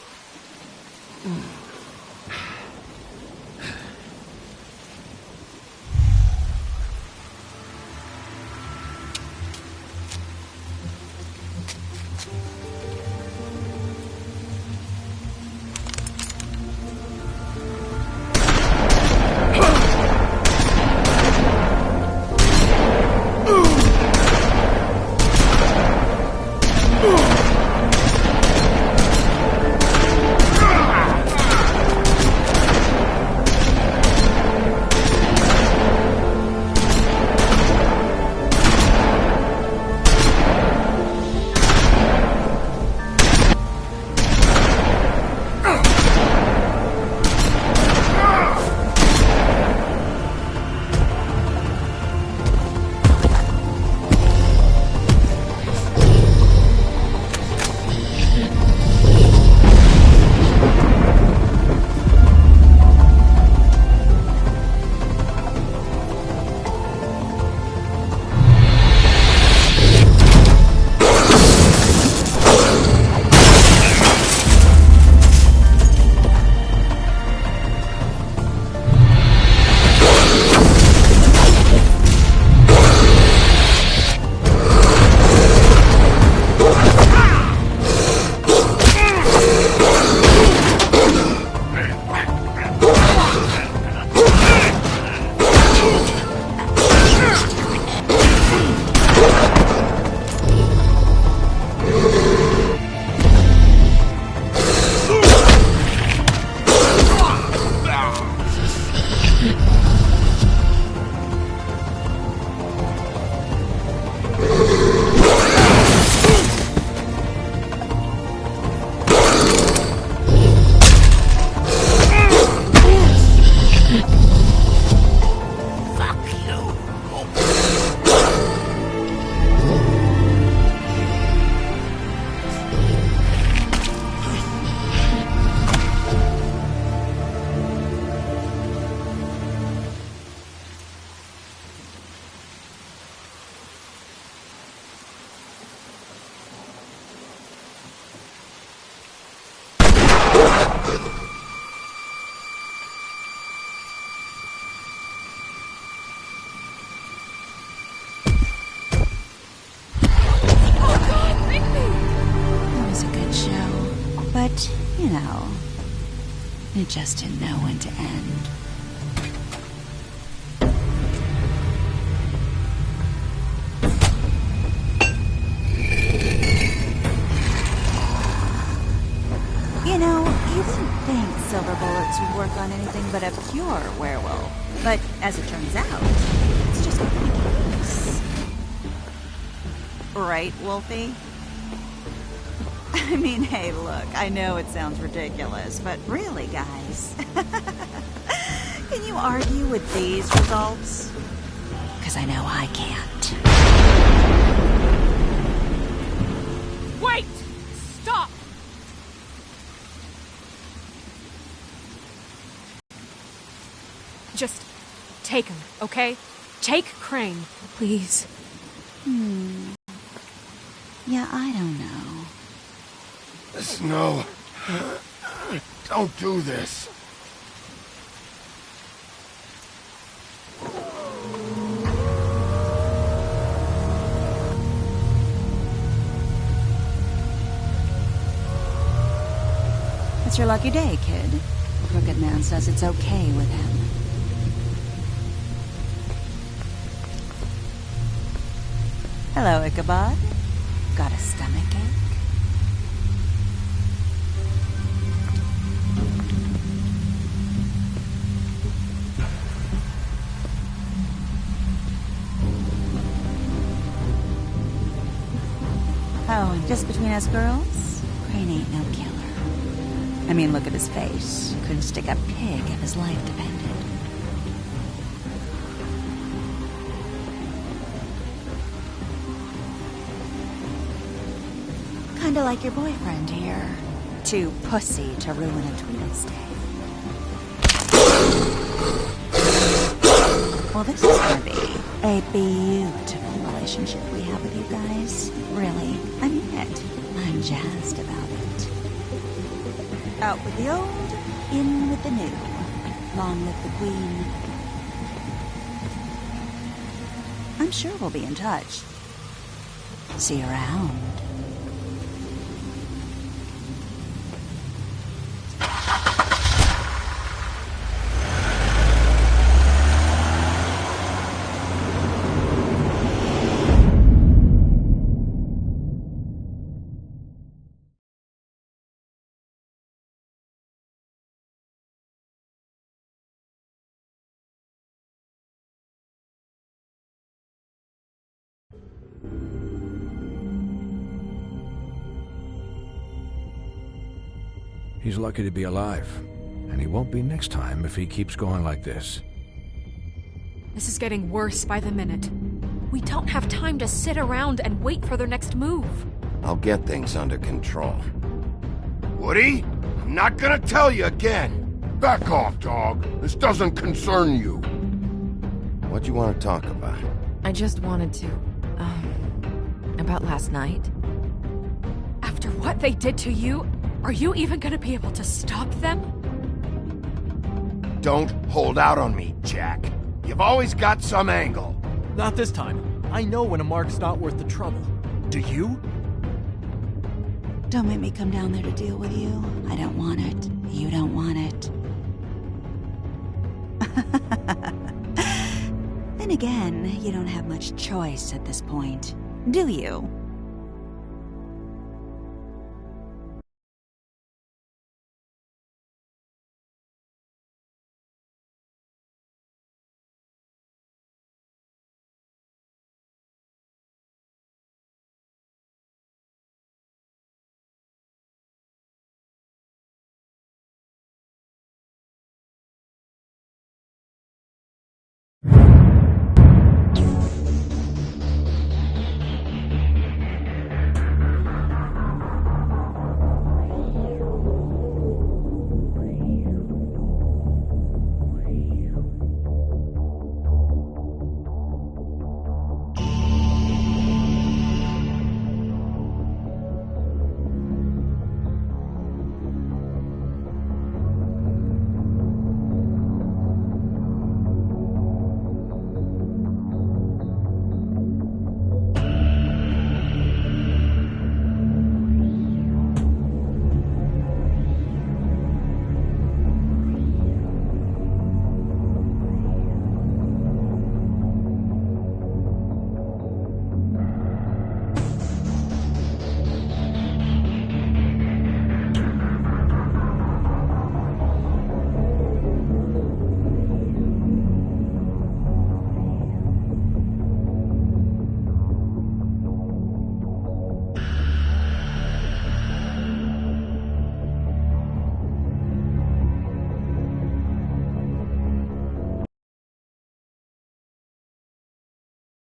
But, you know, it just didn't know when to end. You know, you wouldn't think silver bullets would work on anything but a pure werewolf. But as it turns out, it's just not the case. Right, Wolfie? I mean, hey, look, I know it sounds ridiculous, but really, guys, can you argue with these results? Because I know I can't. Wait! Stop! Just take him, okay? Take Crane, please. Yeah, I don't know. Snow, don't do this. It's your lucky day, kid. Crooked Man says it's okay with him. Hello, Ichabod. Got a stomachache? Oh, and just between us girls, Crane ain't no killer. I mean, look at his face. Couldn't stick a pig if his life depended. Kinda like your boyfriend here. Too pussy to ruin a Tweedle's day. Well, this is gonna be a beautiful relationship we have with you guys. Really, I mean it. I'm jazzed about it. Out with the old, in with the new. Long live the Queen. I'm sure we'll be in touch. See you around. He's lucky to be alive, and he won't be next time if he keeps going like this. This is getting worse by the minute. We don't have time to sit around and wait for their next move. I'll get things under control. Woody, I'm not gonna tell you again. Back off, dog. This doesn't concern you. What do you want to talk about? I just wanted to, about last night. After what they did to you, are you even gonna be able to stop them? Don't hold out on me, Jack. You've always got some angle. Not this time. I know when a mark's not worth the trouble. Do you? Don't make me come down there to deal with you. I don't want it. You don't want it. Then again, you don't have much choice at this point, do you?